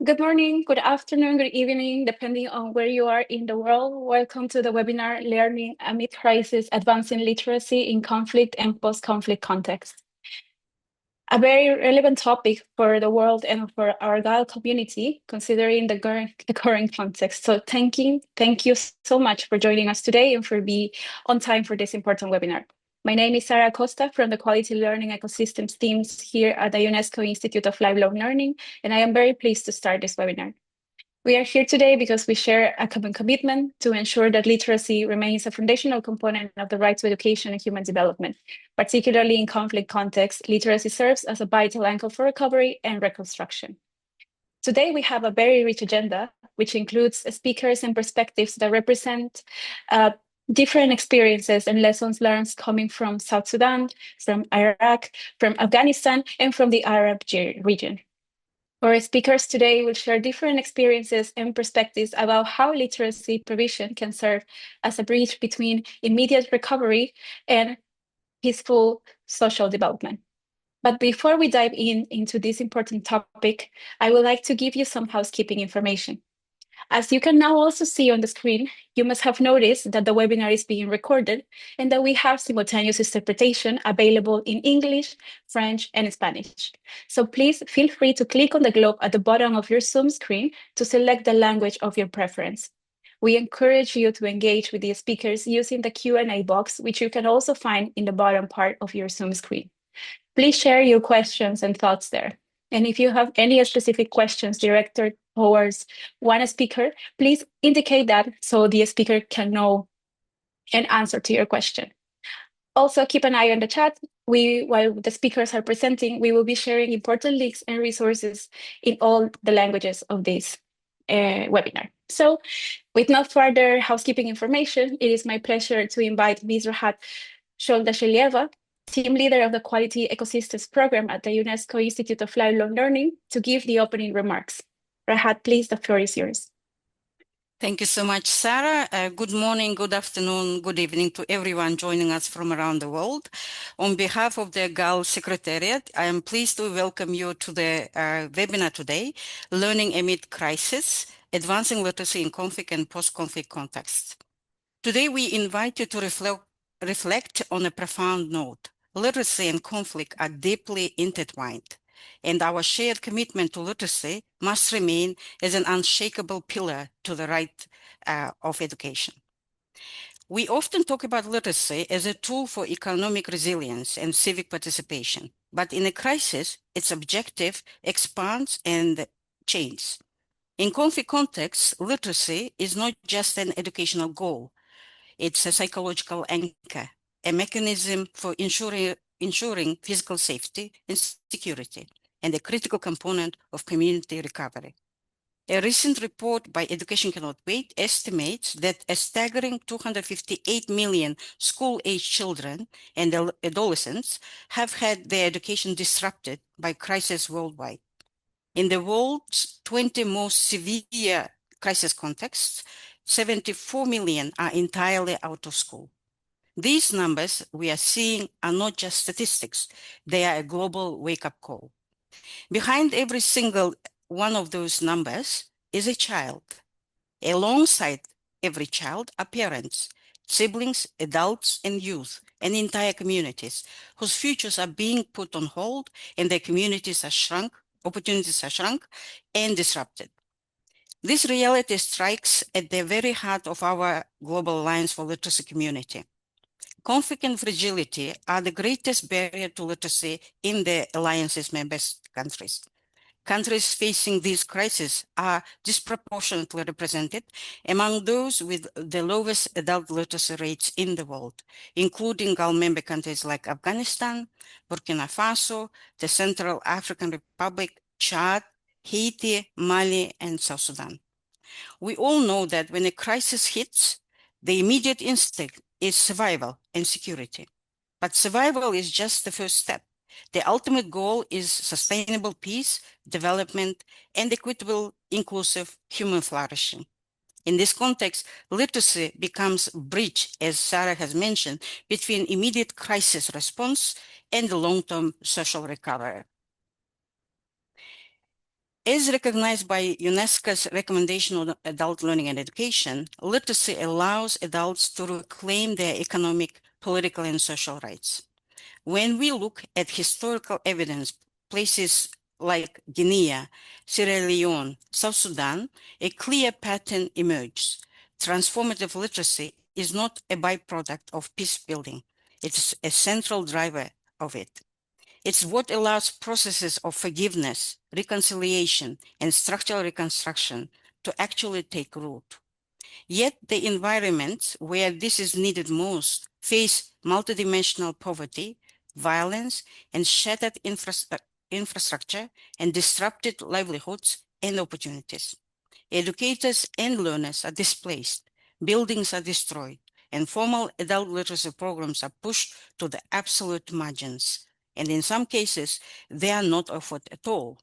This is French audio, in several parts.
Good morning, good afternoon, good evening, depending on where you are in the world. Welcome to the webinar, Learning Amid Crisis, Advancing Literacy in Conflict and Post-Conflict Context. A very relevant topic for the world and for our GAL community, considering the current context. So thank you so much for joining us today and for being on time for this important webinar. My name is Sara Costa from the Quality Learning Ecosystems teams here at the UNESCO Institute of Lifelong Learning, and I am very pleased to start this webinar. We are here today because we share a common commitment to ensure that literacy remains a foundational component of the right to education and human development. Particularly in conflict contexts, literacy serves as a vital anchor for recovery and reconstruction. Today, we have a very rich agenda, which includes speakers and perspectives that represent different experiences and lessons learned coming from South Sudan, from Iraq, from Afghanistan, and from the Arab region. Our speakers today will share different experiences and perspectives about how literacy provision can serve as a bridge between immediate recovery and peaceful social development. But before we dive into this important topic, I would like to give you some housekeeping information. As you can now also see on the screen, you must have noticed that the webinar is being recorded and that we have simultaneous interpretation available in English, French, and Spanish. So please feel free to click on the globe at the bottom of your Zoom screen to select the language of your preference. We encourage you to engage with the speakers using the Q&A box, which you can also find in the bottom part of your Zoom screen. Please share your questions and thoughts there. And if you have any specific questions directed towards one speaker, please indicate that so the speaker can know and answer to your question. Also, keep an eye on the chat. While the speakers are presenting, we will be sharing important links and resources in all the languages of this webinar. So, with no further housekeeping information, it is my pleasure to invite Ms. Rahat Sholdashelieva, team leader of the Quality Ecosystems Program at the UNESCO Institute of Lifelong Learning, to give the opening remarks. Rahat, please, the floor is yours. Thank you so much, Sarah. Good morning, good afternoon, good evening to everyone joining us from around the world. On behalf of the GAL Secretariat, I am pleased to welcome you to the webinar today, Learning Amid Crisis, Advancing Literacy in Conflict and Post-Conflict Contexts. Today, we invite you to reflect on a profound note. Literacy and conflict are deeply intertwined, and our shared commitment to literacy must remain as an unshakable pillar to the right of education. We often talk about literacy as a tool for economic resilience and civic participation, but in a crisis, its objective expands and changes. In conflict contexts, literacy is not just an educational goal. It's a psychological anchor, a mechanism for ensuring physical safety and security, and a critical component of community recovery. A recent report by Education Cannot Wait estimates that a staggering 258 million school-age children and adolescents have had their education disrupted by crisis worldwide. In the world's 20 most severe crisis contexts, 74 million are entirely out of school. These numbers we are seeing are not just statistics, they are a global wake-up call. Behind every single one of those numbers is a child. Alongside every child are parents, siblings, adults, and youth, and entire communities whose futures are being put on hold and their communities are shrunk, opportunities are shrunk and disrupted. This reality strikes at the very heart of our Global Alliance for Literacy community. Conflict and fragility are the greatest barrier to literacy in the Alliance's member countries. Countries facing these crises are disproportionately represented among those with the lowest adult literacy rates in the world, including GAL member countries like Afghanistan, Burkina Faso, the Central African Republic, Chad, Haiti, Mali, and South Sudan. We all know that when a crisis hits, the immediate instinct is survival and security. But survival is just the first step. The ultimate goal is sustainable peace, development, and equitable, inclusive human flourishing. In this context, literacy becomes a bridge, as Sarah has mentioned, between immediate crisis response and the long-term social recovery. As recognized by UNESCO's recommendation on adult learning and education, literacy allows adults to reclaim their economic, political, and social rights. When we look at historical evidence, places like Guinea, Sierra Leone, South Sudan, a clear pattern emerges. Transformative literacy is not a byproduct of peace building. It's a central driver of it. It's what allows processes of forgiveness, reconciliation, and structural reconstruction to actually take root. Yet the environments where this is needed most face multidimensional poverty, violence, and shattered infrastructure and disrupted livelihoods and opportunities. Educators and learners are displaced, buildings are destroyed, and formal adult literacy programs are pushed to the absolute margins. And in some cases, they are not offered at all.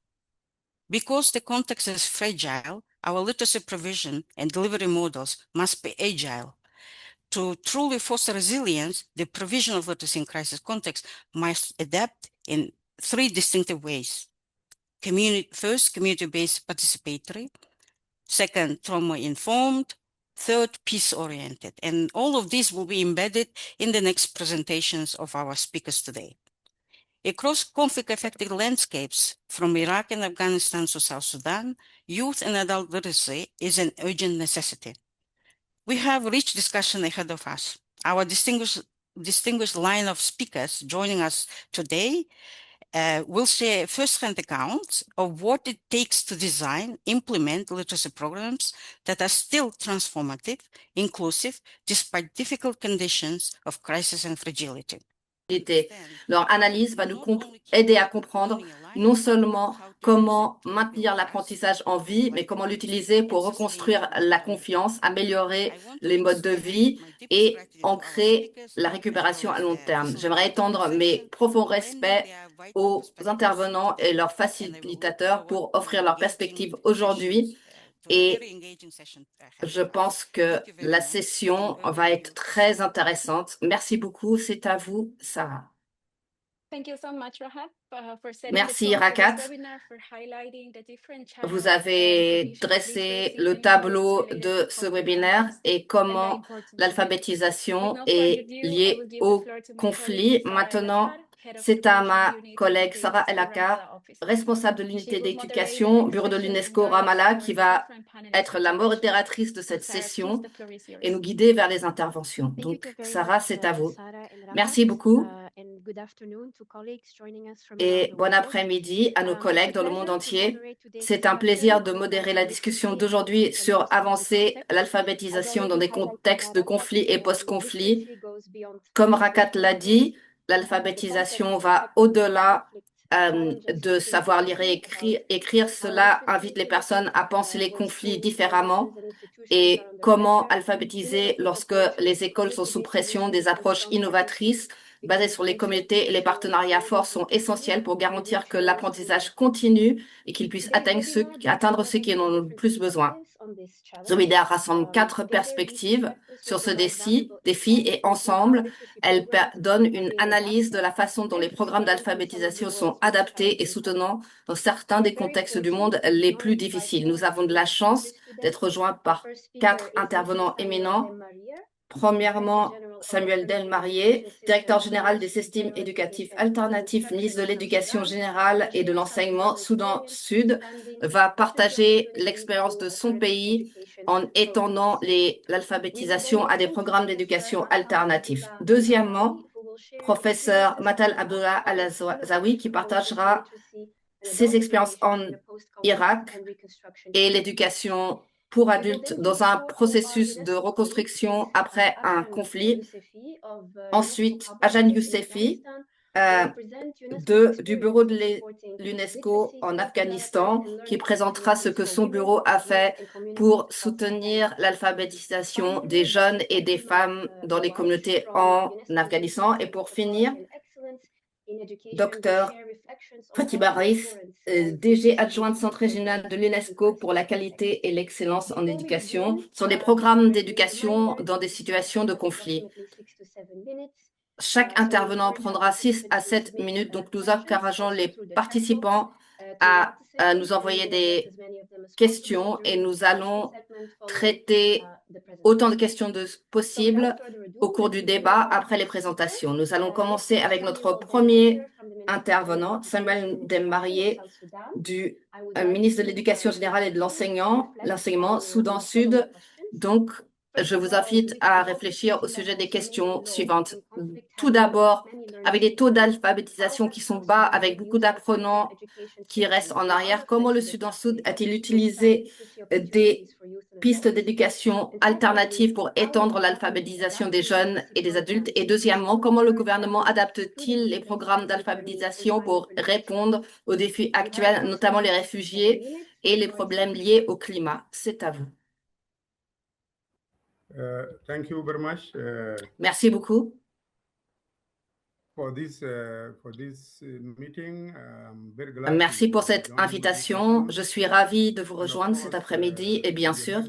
Because the context is fragile, our literacy provision and delivery models must be agile. To truly foster resilience, the provision of literacy in crisis context must adapt in three distinctive ways. First, community-based participatory. Second, trauma-informed. Third, peace-oriented. And all of these will be embedded in the next presentations of our speakers today. Across conflict-affected landscapes, from Iraq and Afghanistan to South Sudan, youth and adult literacy is an urgent necessity. We have rich discussion ahead of us. Our distinguished line of speakers joining us today will share first-hand accounts of what it takes to design, implement literacy programs that are still transformative, inclusive, despite difficult conditions of crisis and fragility. Leur analyse va nous aider à comprendre non seulement comment maintenir l'apprentissage en vie, mais comment l'utiliser pour reconstruire la confiance, améliorer les modes de vie et ancrer la récupération à long terme. J'aimerais étendre mes profonds respects aux intervenants et leurs facilitateurs pour offrir leurs perspectives aujourd'hui. Et je pense que la session va être très intéressante. Merci beaucoup. C'est à vous, Sarah. Merci, Rakat. Vous avez dressé le tableau de ce webinaire et comment l'alphabétisation est liée au conflit. Maintenant, c'est à ma collègue Sarah El-Akkar, responsable de l'unité d'éducation, bureau de l'UNESCO Ramallah, qui va être la modératrice de cette session et nous guider vers les interventions. Donc, Sarah, c'est à vous. Merci beaucoup. Et bon après-midi à nos collègues dans le monde entier. C'est un plaisir de modérer la discussion d'aujourd'hui sur avancer l'alphabétisation dans des contextes de conflit et post-conflit. Comme Rakat l'a dit, l'alphabétisation va au-delà de savoir lire et écrire. Cela invite les personnes à penser les conflits différemment et comment alphabétiser lorsque les écoles sont sous pression. Des approches innovatrices basées sur les communautés et les partenariats forts sont essentiels pour garantir que l'apprentissage continue et qu'il puisse atteindre ceux qui en ont le plus besoin. Ce webinaire rassemble 4 perspectives sur ce défi et ensemble, elles donnent une analyse de la façon dont les programmes d'alphabétisation sont adaptés et soutenants dans certains des contextes du monde les plus difficiles. Nous avons de la chance d'être rejoints par 4 intervenants éminents. Premièrement, Samuel Delmarié, directeur général des systèmes éducatifs alternatifs, ministre de l'Éducation générale et de l'enseignement Soudan Sud, va partager l'expérience de son pays en étendant l'alphabétisation à des programmes d'éducation alternatifs. Deuxièmement, professeur Matal Abdullah Al-Azawi qui partagera ses expériences en Irak et l'éducation pour adultes dans un processus de reconstruction après un conflit. Ensuite, Ajan Yousefi, du bureau de l'UNESCO en Afghanistan, qui présentera ce que son bureau a fait pour soutenir l'alphabétisation des jeunes et des femmes dans les communautés en Afghanistan. Et pour finir, Dr Fatima Reis, DG adjointe Centre régional de l'UNESCO pour la qualité et l'excellence en éducation, sont des programmes d'éducation dans des situations de conflit. Chaque intervenant prendra 6 à 7 minutes, donc nous encourageons les participants à nous envoyer des questions et nous allons traiter autant de questions possibles au cours du débat après les présentations. Nous allons commencer avec notre premier intervenant, Samuel Dembarié, du ministre de l'Éducation générale et de l'enseignement Soudan Sud. Donc, je vous invite à réfléchir au sujet des questions suivantes. Tout d'abord, avec des taux d'alphabétisation qui sont bas, avec beaucoup d'apprenants qui restent en arrière, comment le Soudan Sud a-t-il utilisé des pistes d'éducation alternatives pour étendre l'alphabétisation des jeunes et des adultes? Et deuxièmement, comment le gouvernement adapte-t-il les programmes d'alphabétisation pour répondre aux défis actuels, notamment les réfugiés et les problèmes liés au climat? C'est à vous. Thank you very much. Merci beaucoup. Merci pour cette invitation. Je suis ravie de vous rejoindre cet après-midi et bien sûr,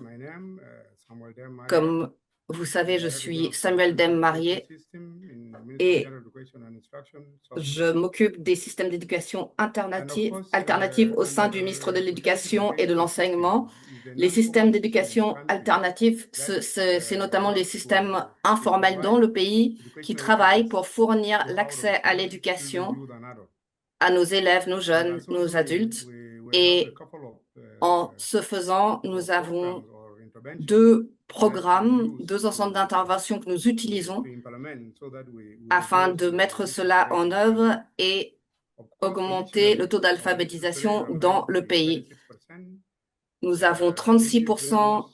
comme vous savez, je suis Samuel Dembarié et je m'occupe des systèmes d'éducation alternatifs au sein du ministère de l'Éducation et de l'Enseignement. Les systèmes d'éducation alternatifs, c'est notamment les systèmes informels dans le pays qui travaillent pour fournir l'accès à l'éducation à nos élèves, nos jeunes, nos adultes. Et en ce faisant, nous avons deux programmes, deux ensembles d'interventions que nous utilisons afin de mettre cela en œuvre et augmenter le taux d'alphabétisation dans le pays. Nous avons 36%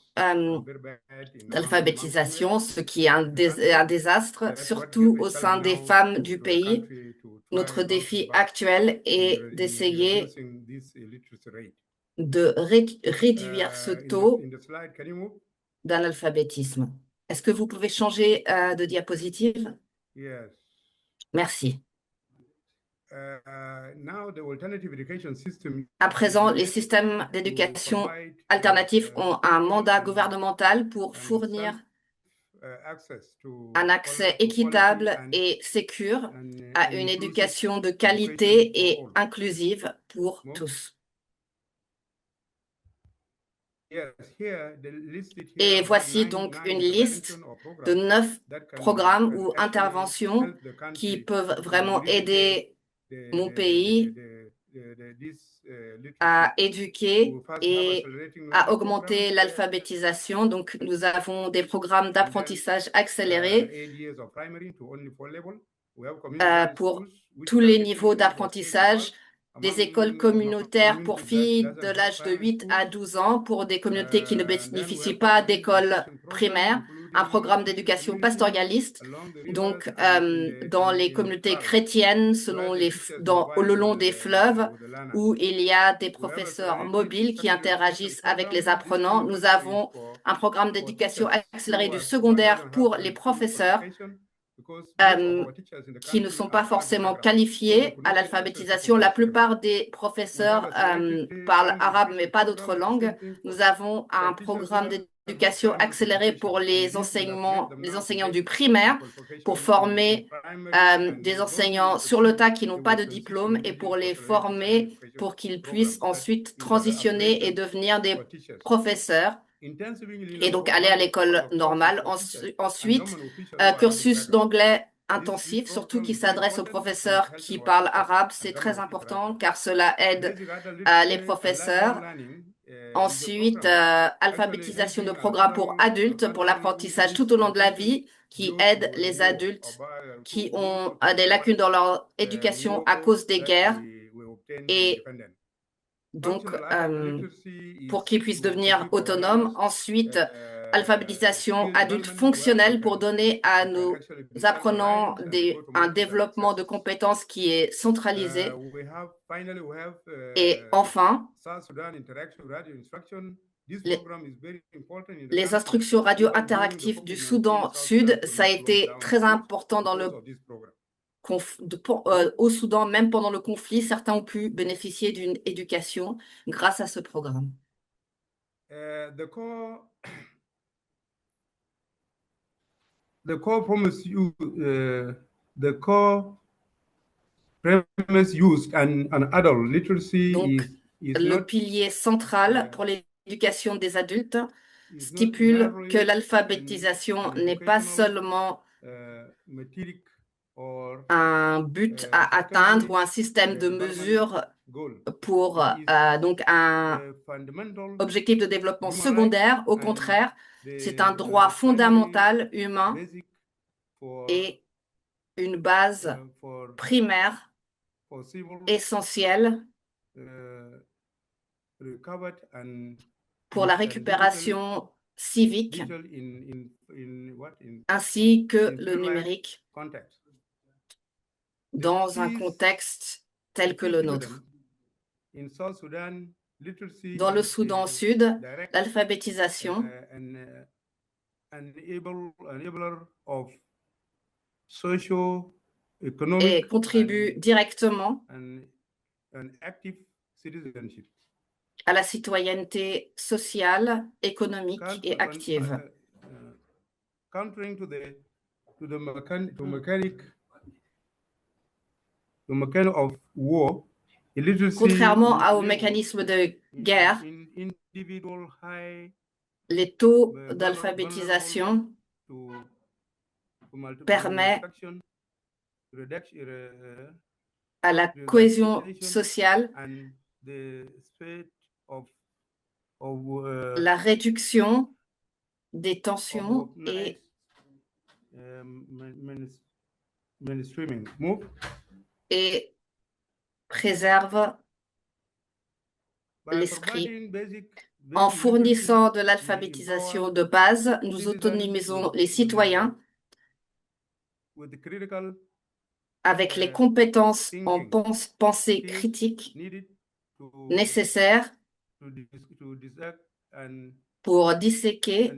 d'alphabétisation, ce qui est un désastre, surtout au sein des femmes du pays. Notre défi actuel est d'essayer de réduire ce taux d'analphabétisme. Est-ce que vous pouvez changer de diapositive? Merci. À présent, les systèmes d'éducation alternatifs ont un mandat gouvernemental pour fournir un accès équitable et sécure à une éducation de qualité et inclusive pour tous. Et voici donc une liste de 9 programmes ou interventions qui peuvent vraiment aider mon pays à éduquer et à augmenter l'alphabétisation. Donc, nous avons des programmes d'apprentissage accéléré pour tous les niveaux d'apprentissage, des écoles communautaires pour filles de l'âge de 8 à 12 ans pour des communautés qui ne bénéficient pas d'écoles primaires, un programme d'éducation pastoraliste, donc dans les communautés chrétiennes le long des fleuves où il y a des professeurs mobiles qui interagissent avec les apprenants. Nous avons un programme d'éducation accélérée du secondaire pour les professeurs qui ne sont pas forcément qualifiés à l'alphabétisation. La plupart des professeurs parlent arabe, mais pas d'autres langues. Nous avons un programme d'éducation accélérée pour les enseignants du primaire, pour former des enseignants sur le tas qui n'ont pas de diplôme et pour les former pour qu'ils puissent ensuite transitionner et devenir des professeurs et donc aller à l'école normale. Ensuite, cursus d'anglais intensif, surtout qui s'adresse aux professeurs qui parlent arabe. C'est très important car cela aide les professeurs. Ensuite, alphabétisation de programmes pour adultes, pour l'apprentissage tout au long de la vie, qui aide les adultes qui ont des lacunes dans leur éducation à cause des guerres et donc pour qu'ils puissent devenir autonomes. Ensuite, alphabétisation adulte fonctionnelle pour donner à nos apprenants un développement de compétences qui est centralisé. Et enfin, les instructions radio interactives du Soudan Sud, ça a été très important dans au Soudan, même pendant le conflit, certains ont pu bénéficier d'une éducation grâce à ce programme. The core promise you, the core premise used and adult literacy Donc, is le not pilier central pour l'éducation des adultes is not stipule narrowly que l'alphabétisation an n'est pas educational, seulement metric or un but à atteindre ou un système de mesure goal. pour It is donc un a fundamental objectif de développement human secondaire. right Au and contraire, the c'est un droit fondamental humain basic for et une base primaire civil essentielle recovered and pour la récupération civique digital in ainsi que le real life numérique context. dans un contexte tel que le nôtre. In South Sudan, literacy Dans le is Soudan a Sud, direct l'alphabétisation enabler of socio-economic et contribue directement and active citizenship. à la citoyenneté sociale, économique et active. Countering to the mechanic of war, illiteracy Contrairement aux mécanismes de guerre, individual high les taux d'alphabétisation permettent à la cohésion sociale la réduction des tensions et préserve l'esprit. En fournissant de l'alphabétisation de base, nous autonomisons les citoyens avec les compétences en pensée critique nécessaires pour disséquer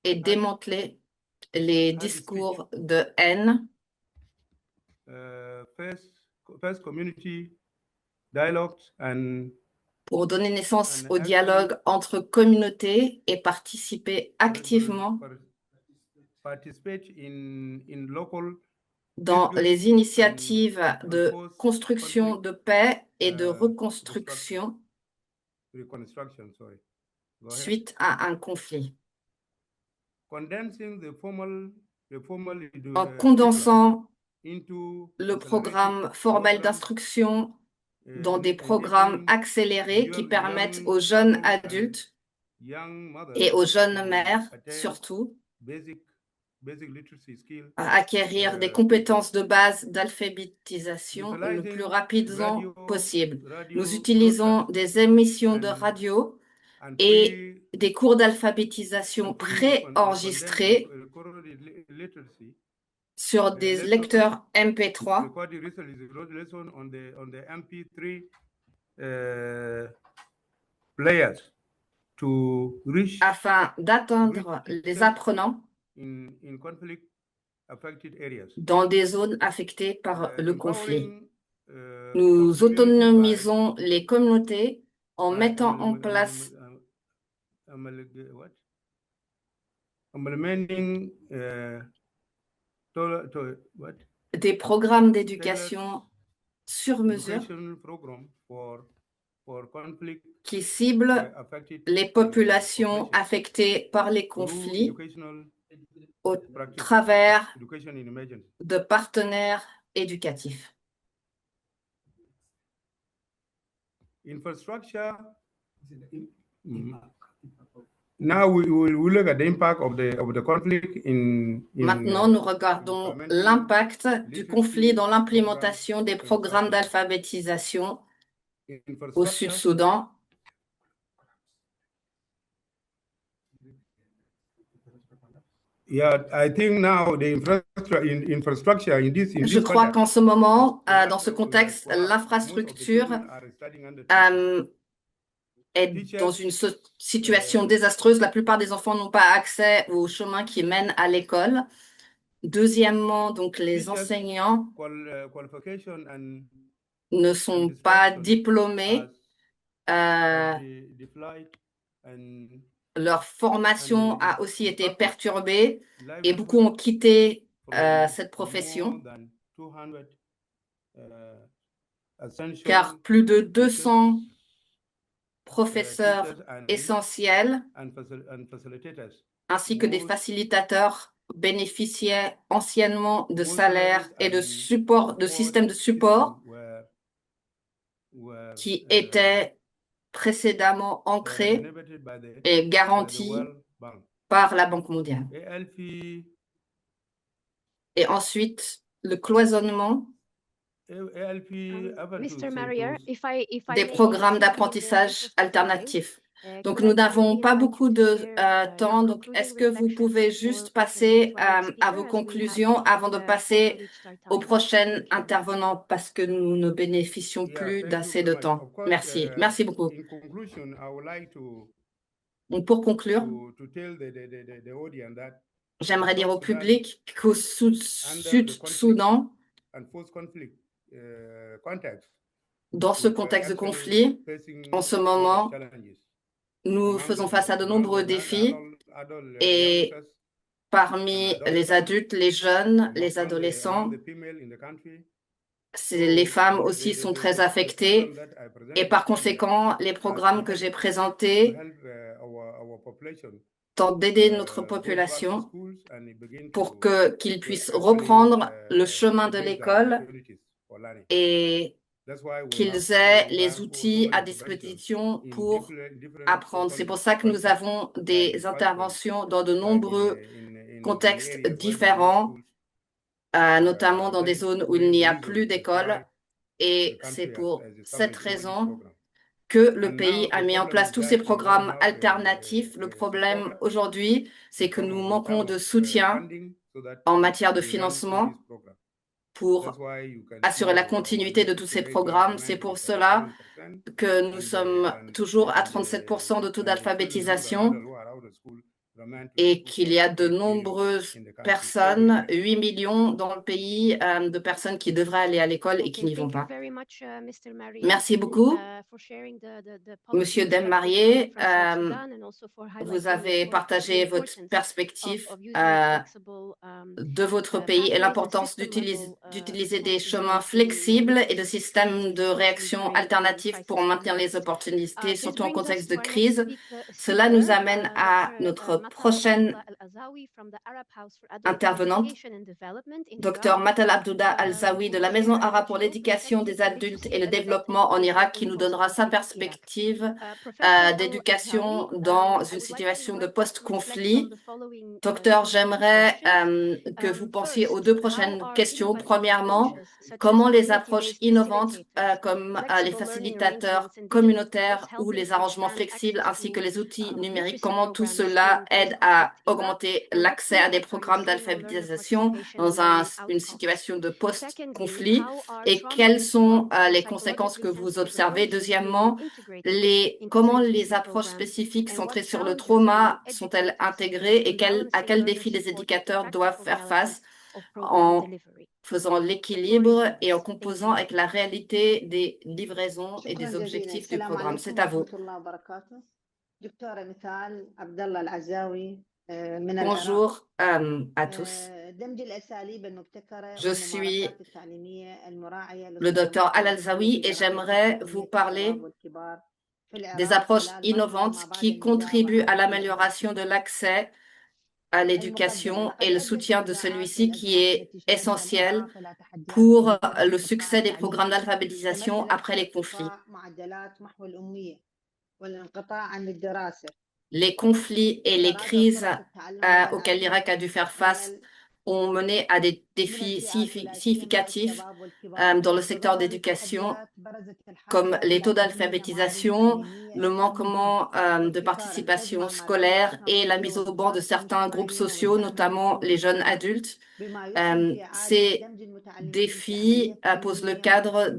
et démanteler les discours de haine, pour donner naissance au dialogue entre communautés et participer activement dans les initiatives de construction de paix et de reconstruction suite à un conflit. En condensant le programme formel d'instruction dans des programmes accélérés qui permettent aux jeunes adultes et aux jeunes mères, surtout, à acquérir des compétences de base d'alphabétisation le plus rapidement possible. Nous utilisons des émissions de radio et des cours d'alphabétisation préenregistrés sur des lecteurs MP3 afin d'atteindre les apprenants dans des zones affectées par le conflit. Nous autonomisons les communautés en mettant en place des programmes d'éducation sur mesure qui ciblent les populations affectées par les conflits au travers de partenaires éducatifs. Now we look at the impact of the conflict Maintenant, nous regardons l'impact du conflit dans l'implémentation des programmes d'alphabétisation au Sud-Soudan. I think now the infrastructure in this Je crois qu'en ce moment, dans ce contexte, l'infrastructure est dans une situation désastreuse. La plupart des enfants n'ont pas accès au chemin qui mène à l'école. Deuxièmement, donc les enseignants ne sont pas diplômés. Leur formation a aussi été perturbée et beaucoup ont quitté cette profession. car plus de 200 professeurs essentiels ainsi que des facilitateurs bénéficiaient anciennement de salaires et de support, de systèmes de support qui étaient précédemment ancrés et garantis par la Banque mondiale. Et ensuite, le cloisonnement des programmes d'apprentissage alternatifs. Donc, nous n'avons pas beaucoup de temps. Donc, est-ce que vous pouvez juste passer à vos conclusions avant de passer au prochain intervenant parce que nous ne bénéficions plus d'assez de temps? Merci. Merci beaucoup. Donc, pour conclure, j'aimerais dire au public qu'au Sud-Soudan, dans ce contexte de conflit, en ce moment, nous faisons face à de nombreux défis et parmi les adultes, les jeunes, les adolescents, les femmes aussi sont très affectées et par conséquent, les programmes que j'ai présentés tentent d'aider notre population pour qu'ils puissent reprendre le chemin de l'école et qu'ils aient les outils à disposition pour apprendre. C'est pour ça que nous avons des interventions dans de nombreux contextes différents, notamment dans des zones où il n'y a plus d'école. Et c'est pour cette raison que le pays a mis en place tous ces programmes alternatifs. Le problème aujourd'hui, c'est que nous manquons de soutien en matière de financement pour assurer la continuité de tous ces programmes. C'est pour cela que nous sommes toujours à 37% de taux d'alphabétisation et qu'il y a de nombreuses personnes, 8 millions dans le pays, de personnes qui devraient aller à l'école et qui n'y vont pas. Merci beaucoup, Monsieur Demmarié. Vous avez partagé votre perspective de votre pays et l'importance d'utiliser des chemins flexibles et de systèmes de réaction alternatifs pour maintenir les opportunités, surtout en contexte de crise. Cela nous amène à notre prochaine intervenante, Dr Matal Abdouda Al-Zawi de la Maison arabe pour l'éducation des adultes et le développement en Irak, qui nous donnera sa perspective d'éducation dans une situation de post-conflit. Docteur, j'aimerais que vous pensiez aux deux prochaines questions. Premièrement, comment les approches innovantes comme les facilitateurs communautaires ou les arrangements flexibles ainsi que les outils numériques, comment tout cela aide à augmenter l'accès à des programmes d'alphabétisation dans une situation de post-conflit et quelles sont les conséquences que vous observez? Deuxièmement, comment les approches spécifiques centrées sur le trauma sont-elles intégrées et à quels défis les éducateurs doivent faire face en faisant l'équilibre et en composant avec la réalité des livraisons et des objectifs du programme? C'est à vous. Bonjour à tous. Je suis le docteur Al-Zawi et j'aimerais vous parler des approches innovantes qui contribuent à l'amélioration de l'accès à l'éducation et le soutien de celui-ci qui est essentiel pour le succès des programmes d'alphabétisation après les conflits. Les conflits et les crises auxquelles l'Irak a dû faire face ont mené à des défis significatifs dans le secteur d'éducation, comme les taux d'alphabétisation, le manquement de participation scolaire et la mise au banc de certains groupes sociaux, notamment les jeunes adultes. Ces défis posent le cadre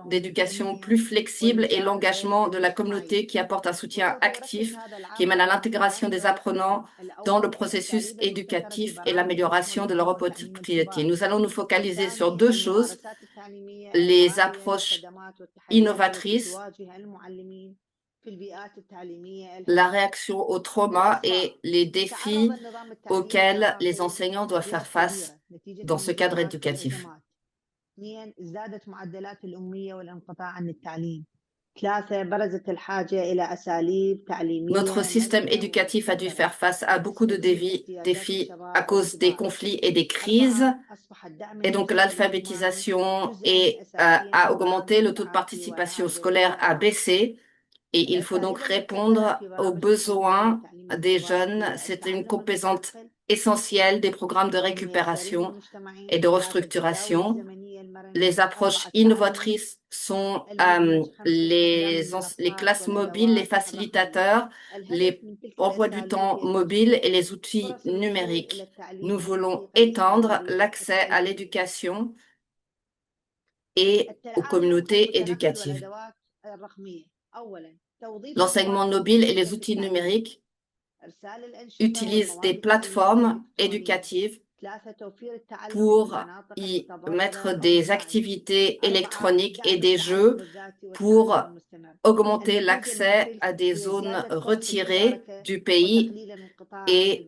d'éducation plus flexible et l'engagement de la communauté qui apporte un soutien actif qui mène à l'intégration des apprenants dans le processus éducatif et l'amélioration de leur opportunité. Nous allons nous focaliser sur deux choses: les approches innovatrices, la réaction au trauma et les défis auxquels les enseignants doivent faire face dans ce cadre éducatif. Notre système éducatif a dû faire face à beaucoup de défis à cause des conflits et des crises. Et donc, l'alphabétisation a augmenté, le taux de participation scolaire a baissé. Et il faut donc répondre aux besoins des jeunes. C'est une composante essentielle des programmes de récupération et de restructuration. Les approches innovatrices sont les classes mobiles, les facilitateurs, les emplois du temps mobiles et les outils numériques. Nous voulons étendre l'accès à l'éducation et aux communautés éducatives. L'enseignement mobile et les outils numériques utilisent des plateformes éducatives pour y mettre des activités électroniques et des jeux pour augmenter l'accès à des zones retirées du pays et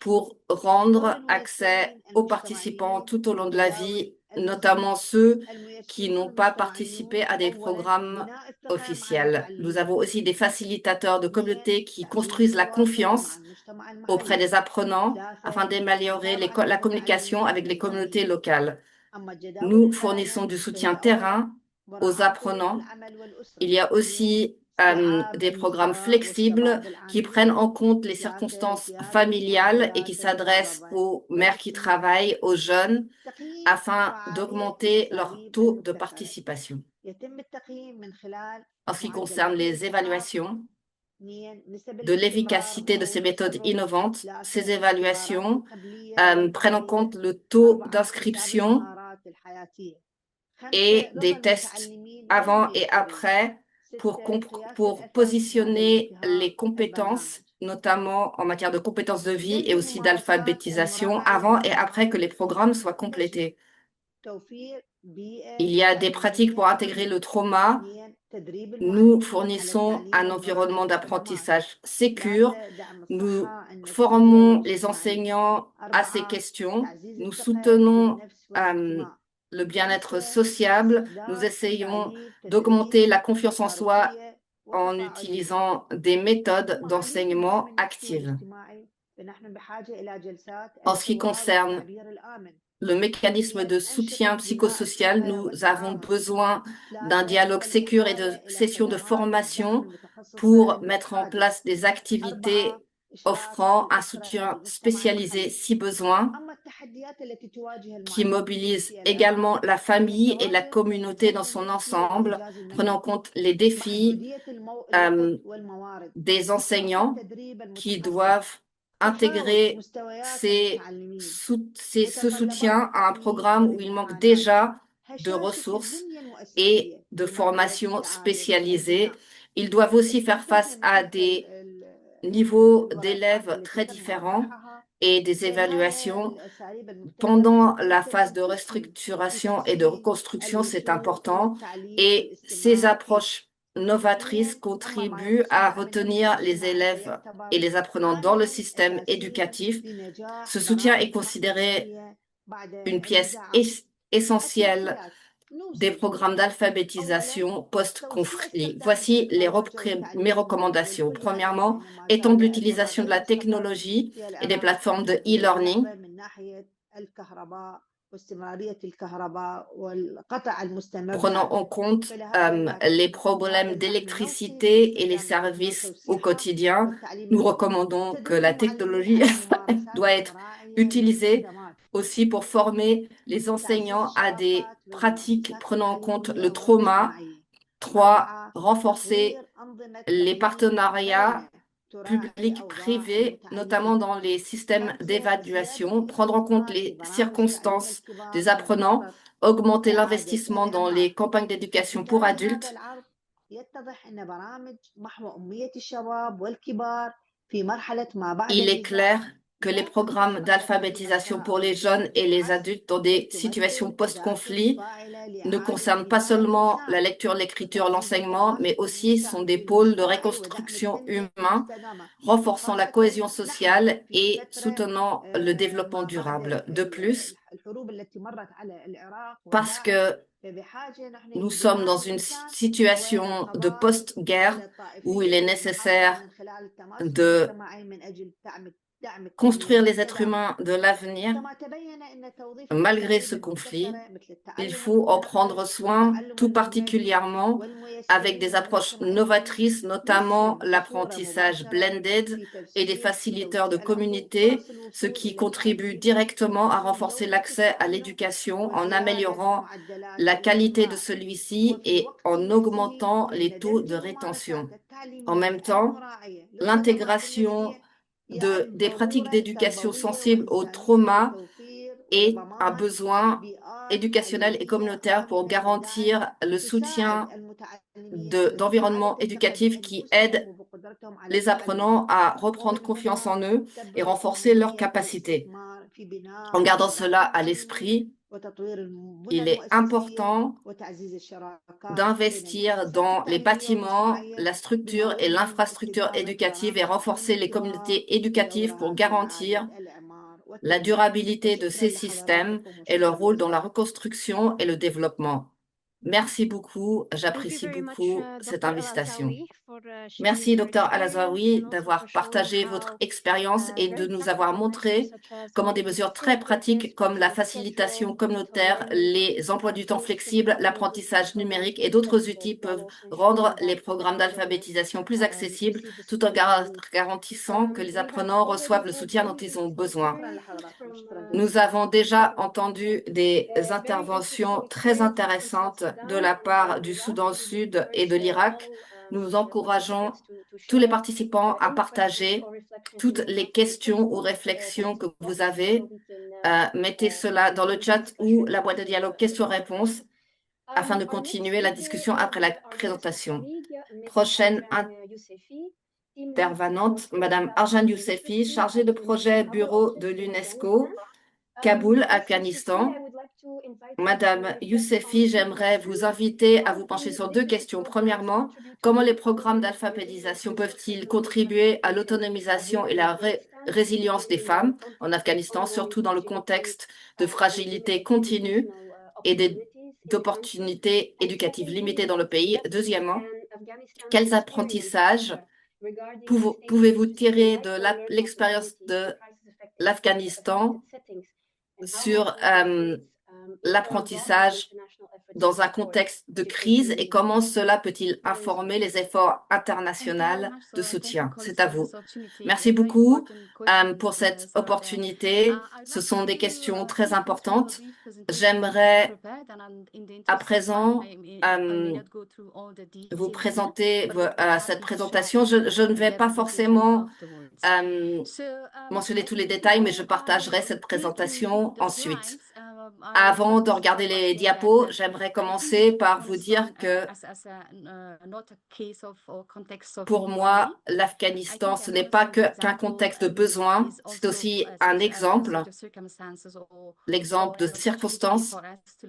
pour rendre accès aux participants tout au long de la vie, notamment ceux qui n'ont pas participé à des programmes officiels. Nous avons aussi des facilitateurs de communautés qui construisent la confiance auprès des apprenants afin d'améliorer la communication avec les communautés locales. Nous fournissons du soutien terrain aux apprenants. Il y a aussi des programmes flexibles qui prennent en compte les circonstances familiales et qui s'adressent aux mères qui travaillent, aux jeunes, afin d'augmenter leur taux de participation. En ce qui concerne les évaluations de l'efficacité de ces méthodes innovantes, ces évaluations prennent en compte le taux d'inscription et des tests avant et après pour positionner les compétences, notamment en matière de compétences de vie et aussi d'alphabétisation, avant et après que les programmes soient complétés. Il y a des pratiques pour intégrer le trauma. Nous fournissons un environnement d'apprentissage sécure. Nous formons les enseignants à ces questions. Nous soutenons le bien-être sociable. Nous essayons d'augmenter la confiance en soi en utilisant des méthodes d'enseignement actives. En ce qui concerne le mécanisme de soutien psychosocial, nous avons besoin d'un dialogue sécure et de sessions de formation pour mettre en place des activités offrant un soutien spécialisé si besoin, qui mobilise également la famille et la communauté dans son ensemble, prenant en compte les défis des enseignants qui doivent intégrer ce soutien à un programme où il manque déjà de ressources et de formations spécialisées. Ils doivent aussi faire face à des niveaux d'élèves très différents et des évaluations. Pendant la phase de restructuration et de reconstruction, c'est important. Et ces approches novatrices contribuent à retenir les élèves et les apprenants dans le système éducatif. Ce soutien est considéré une pièce essentielle des programmes d'alphabétisation post-conflit. Voici mes recommandations. Premièrement, étendre l'utilisation de la technologie et des plateformes de e-learning. Prenant en compte les problèmes d'électricité et les services au quotidien, nous recommandons que la technologie doit être utilisée aussi pour former les enseignants à des pratiques prenant en compte le trauma. 3, renforcer les partenariats public-privé, notamment dans les systèmes d'évaluation, prendre en compte les circonstances des apprenants, augmenter l'investissement dans les campagnes d'éducation pour adultes. Il est clair que les programmes d'alphabétisation pour les jeunes et les adultes dans des situations post-conflit ne concernent pas seulement la lecture, l'écriture, l'enseignement, mais aussi sont des pôles de reconstruction humain, renforçant la cohésion sociale et soutenant le développement durable. De plus, parce que nous sommes dans une situation de post-guerre où il est nécessaire de construire les êtres humains de l'avenir. Malgré ce conflit, il faut en prendre soin, tout particulièrement avec des approches novatrices, notamment l'apprentissage blended et des facilitateurs de communauté, ce qui contribue directement à renforcer l'accès à l'éducation en améliorant la qualité de celui-ci et en augmentant les taux de rétention. En même temps, l'intégration des pratiques d'éducation sensibles au trauma est un besoin éducationnel et communautaire pour garantir le soutien d'environnements éducatifs qui aident les apprenants à reprendre confiance en eux et renforcer leurs capacités. En gardant cela à l'esprit, il est important d'investir dans les bâtiments, la structure et l'infrastructure éducative et renforcer les communautés éducatives pour garantir la durabilité de ces systèmes et leur rôle dans la reconstruction et le développement. Merci beaucoup, j'apprécie beaucoup cette invitation. Merci, Dr. Al-Azaoui, d'avoir partagé votre expérience et de nous avoir montré comment des mesures très pratiques comme la facilitation communautaire, les emplois du temps flexibles, l'apprentissage numérique et d'autres outils peuvent rendre les programmes d'alphabétisation plus accessibles tout en garantissant que les apprenants reçoivent le soutien dont ils ont besoin. Nous avons déjà entendu des interventions très intéressantes de la part du Soudan Sud et de l'Irak. Nous encourageons tous les participants à partager toutes les questions ou réflexions que vous avez. Mettez cela dans le chat ou la boîte de dialogue questions-réponses afin de continuer la discussion après la présentation. Prochaine intervenante, Madame Arjan Yousefi, chargée de projet bureau de l'UNESCO, Kaboul, Afghanistan. Madame Yousefi, j'aimerais vous inviter à vous pencher sur deux questions. Premièrement, comment les programmes d'alphabétisation peuvent-ils contribuer à l'autonomisation et la résilience des femmes en Afghanistan, surtout dans le contexte de fragilité continue et d'opportunités éducatives limitées dans le pays? Deuxièmement, quels apprentissages pouvez-vous tirer de l'expérience de l'Afghanistan sur l'apprentissage dans un contexte de crise et comment cela peut-il informer les efforts internationaux de soutien? C'est à vous. Merci beaucoup pour cette opportunité. Ce sont des questions très importantes. J'aimerais à présent vous présenter cette présentation. Je ne vais pas forcément mentionner tous les détails, mais je partagerai cette présentation ensuite. Avant de regarder les diapos, j'aimerais commencer par vous dire que pour moi, l'Afghanistan, ce n'est pas qu'un contexte de besoin, c'est aussi un exemple, l'exemple de circonstances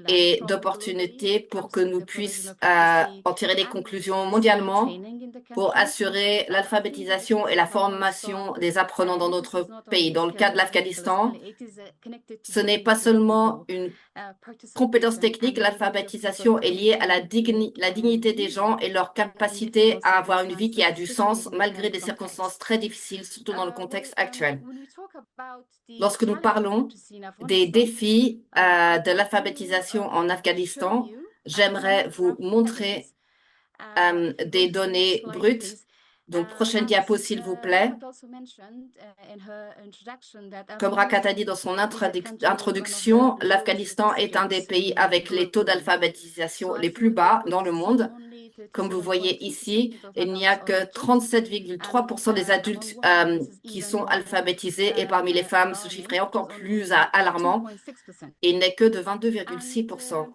et d'opportunités pour que nous puissions en tirer des conclusions mondialement pour assurer l'alphabétisation et la formation des apprenants dans notre pays. Dans le cas de l'Afghanistan, ce n'est pas seulement une compétence technique, l'alphabétisation est liée à la dignité des gens et leur capacité à avoir une vie qui a du sens malgré des circonstances très difficiles, surtout dans le contexte actuel. Lorsque nous parlons des défis de l'alphabétisation en Afghanistan, j'aimerais vous montrer des données brutes. Donc, prochaine diapo, s'il vous plaît. Comme Rakat a dit dans son introduction, l'Afghanistan est un des pays avec les taux d'alphabétisation les plus bas dans le monde. Comme vous voyez ici, il n'y a que 37,3% des adultes qui sont alphabétisés et parmi les femmes, ce chiffre est encore plus alarmant. Il n'est que de 22,6%.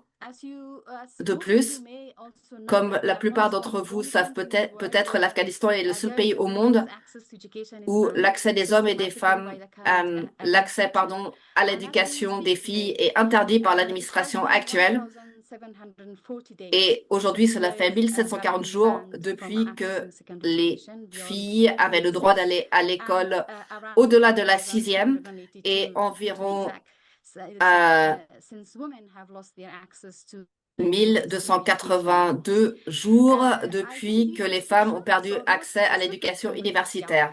De plus, comme la plupart d'entre vous savent peut-être l'Afghanistan est le seul pays au monde où l'accès des hommes et des femmes, l'accès, à l'éducation des filles est interdit par l'administration actuelle. Et aujourd'hui, cela fait 1740 jours depuis que les filles avaient le droit d'aller à l'école au-delà de la 6e et environ 1282 jours depuis que les femmes ont perdu accès à l'éducation universitaire.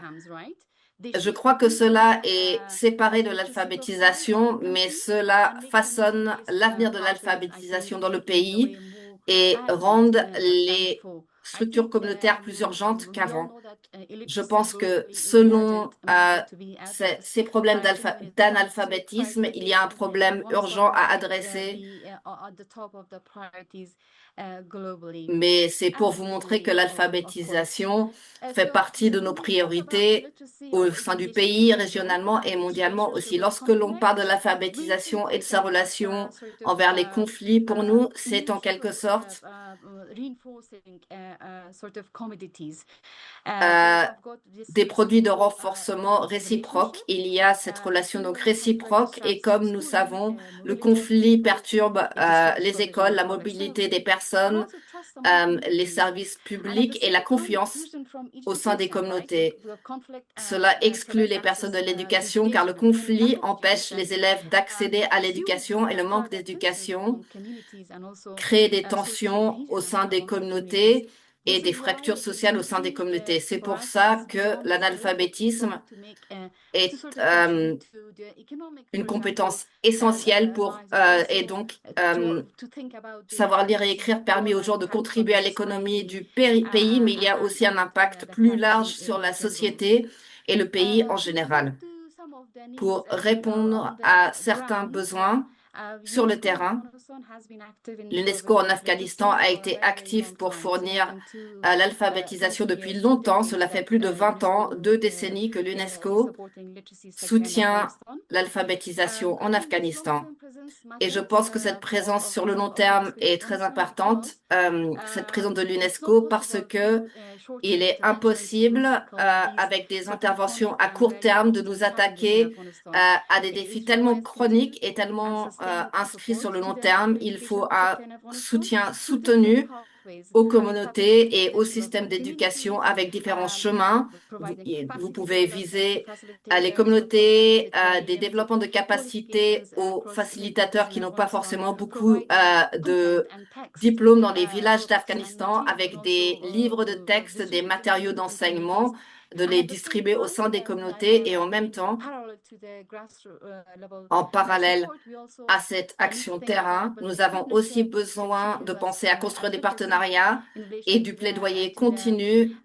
Je crois que cela est séparé de l'alphabétisation, mais cela façonne l'avenir de l'alphabétisation dans le pays et rend les structures communautaires plus urgentes qu'avant. Je pense que selon ces problèmes d'analphabétisme, il y a un problème urgent à adresser, mais c'est pour vous montrer que l'alphabétisation fait partie de nos priorités au sein du pays, régionalement et mondialement aussi. Lorsque l'on parle de l'alphabétisation et de sa relation envers les conflits, pour nous, c'est en quelque sorte des produits de renforcement réciproque. Il y a cette relation donc réciproque et comme nous savons, le conflit perturbe les écoles, la mobilité des personnes, les services publics et la confiance au sein des communautés. Cela exclut les personnes de l'éducation car le conflit empêche les élèves d'accéder à l'éducation et le manque d'éducation crée des tensions au sein des communautés et des fractures sociales au sein des communautés. C'est pour ça que l'analphabétisme est une compétence essentielle et donc savoir lire et écrire permet aux gens de contribuer à l'économie du pays, mais il y a aussi un impact plus large sur la société et le pays en général. Pour répondre à certains besoins sur le terrain, l'UNESCO en Afghanistan a été actif pour fournir l'alphabétisation depuis longtemps. Cela fait plus de 20 ans, 2 décennies que l'UNESCO soutient l'alphabétisation en Afghanistan. Et je pense que cette présence sur le long terme est très importante, cette présence de l'UNESCO, parce que il est impossible, avec des interventions à court terme, de nous attaquer à des défis tellement chroniques et tellement inscrits sur le long terme. Il faut un soutien soutenu aux communautés et au système d'éducation avec différents chemins. Vous pouvez viser les communautés, des développements de capacités aux facilitateurs qui n'ont pas forcément beaucoup de diplômes dans les villages d'Afghanistan avec des livres de texte, des matériaux d'enseignement, de les distribuer au sein des communautés et en même temps, en parallèle à cette action terrain, nous avons aussi besoin de penser à construire des partenariats et du plaidoyer continu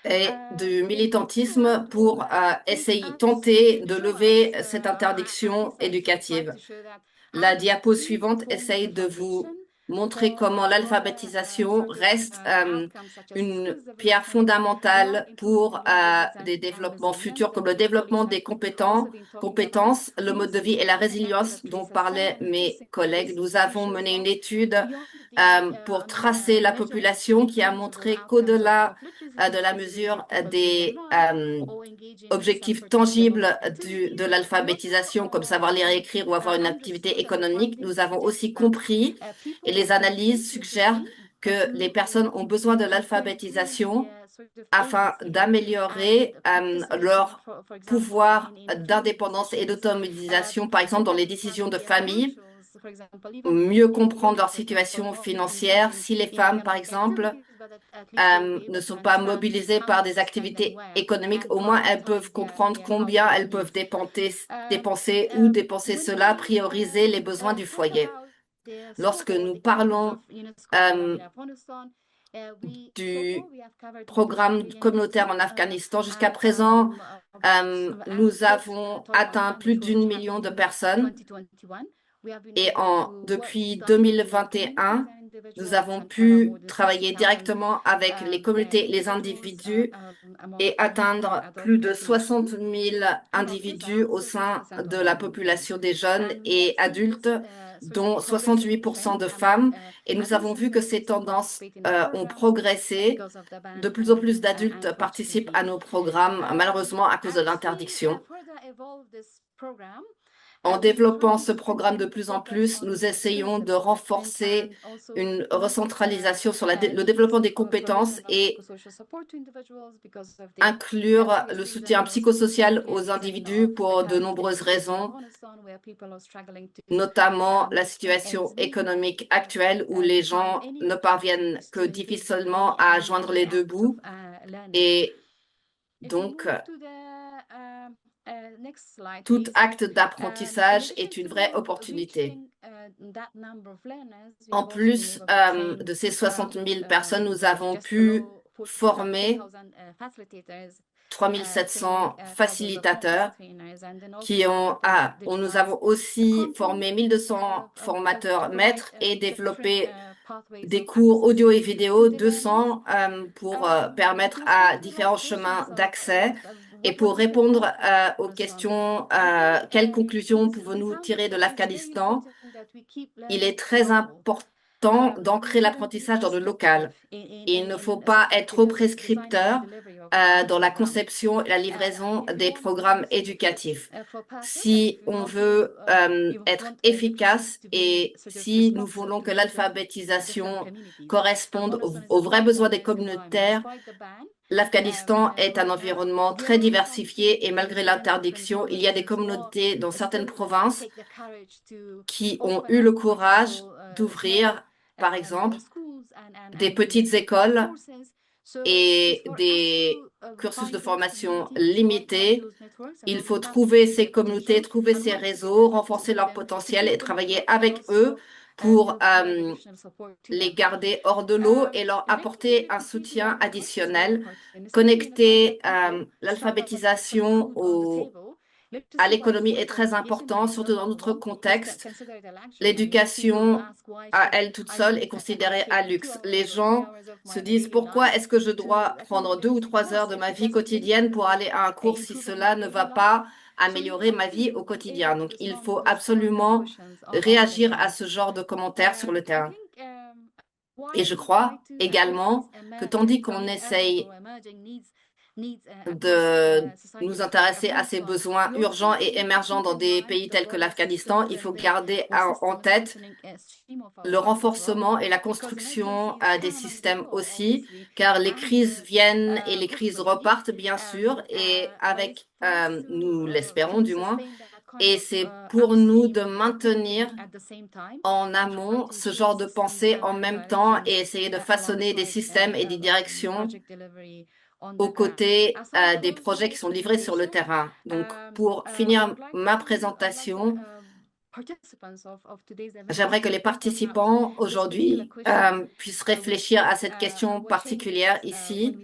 et du militantisme pour tenter de lever cette interdiction éducative. La diapo suivante essaye de vous montrer comment l'alphabétisation reste une pierre fondamentale pour des développements futurs comme le développement des compétences, le mode de vie et la résilience dont parlaient mes collègues. Nous avons mené une étude pour tracer la population qui a montré qu'au-delà de la mesure des objectifs tangibles de l'alphabétisation, comme savoir lire et écrire ou avoir une activité économique, nous avons aussi compris et les analyses suggèrent que les personnes ont besoin de l'alphabétisation afin d'améliorer leur pouvoir d'indépendance et d'autonomisation, par exemple dans les décisions de famille, mieux comprendre leur situation financière. Si les femmes, par exemple, ne sont pas mobilisées par des activités économiques, au moins elles peuvent comprendre combien elles peuvent dépenser ou dépenser cela, prioriser les besoins du foyer. Lorsque nous parlons du programme communautaire en Afghanistan, jusqu'à présent, nous avons atteint plus d'1 million de personnes Et depuis 2021, nous avons pu travailler directement avec les communautés, les individus et atteindre plus de 60 000 individus au sein de la population des jeunes et adultes, dont 68% de femmes. Et nous avons vu que ces tendances ont progressé. De plus en plus d'adultes participent à nos programmes, malheureusement à cause de l'interdiction. En développant ce programme de plus en plus, nous essayons de renforcer une recentralisation sur le développement des compétences et inclure le soutien psychosocial aux individus pour de nombreuses raisons, notamment la situation économique actuelle où les gens ne parviennent que difficilement à joindre les deux bouts. Et donc, tout acte d'apprentissage est une vraie opportunité. En plus de ces 60 000 personnes, nous avons pu former 3 700 facilitateurs nous avons aussi formé 1 200 formateurs maîtres et développé des cours audio et vidéo, 200 pour permettre à différents chemins d'accès. Et pour répondre aux questions, quelles conclusions pouvons-nous tirer de l'Afghanistan? Il est très important d'ancrer l'apprentissage dans le local. Il ne faut pas être trop prescripteur dans la conception et la livraison des programmes éducatifs. Si on veut être efficace et si nous voulons que l'alphabétisation corresponde aux vrais besoins des communautaires, l'Afghanistan est un environnement très diversifié et malgré l'interdiction, il y a des communautés dans certaines provinces qui ont eu le courage d'ouvrir, par exemple, des petites écoles et des cursus de formation limités. Il faut trouver ces communautés, trouver ces réseaux, renforcer leur potentiel et travailler avec eux pour les garder hors de l'eau et leur apporter un soutien additionnel. Connecter l'alphabétisation à l'économie est très important, surtout dans notre contexte. L'éducation à elle toute seule est considérée un luxe. Les gens se disent pourquoi est-ce que je dois prendre 2 ou 3 heures de ma vie quotidienne pour aller à un cours si cela ne va pas améliorer ma vie au quotidien. Donc, il faut absolument réagir à ce genre de commentaires sur le terrain. Et je crois également que tandis qu'on essaye de nous intéresser à ces besoins urgents et émergents dans des pays tels que l'Afghanistan, il faut garder en tête le renforcement et la construction des systèmes aussi, car les crises viennent et les crises repartent, bien sûr, et avec, nous l'espérons du moins, et c'est pour nous de maintenir en amont ce genre de pensée en même temps et essayer de façonner des systèmes et des directions aux côtés des projets qui sont livrés sur le terrain. Donc, pour finir ma présentation, j'aimerais que les participants aujourd'hui puissent réfléchir à cette question particulière ici.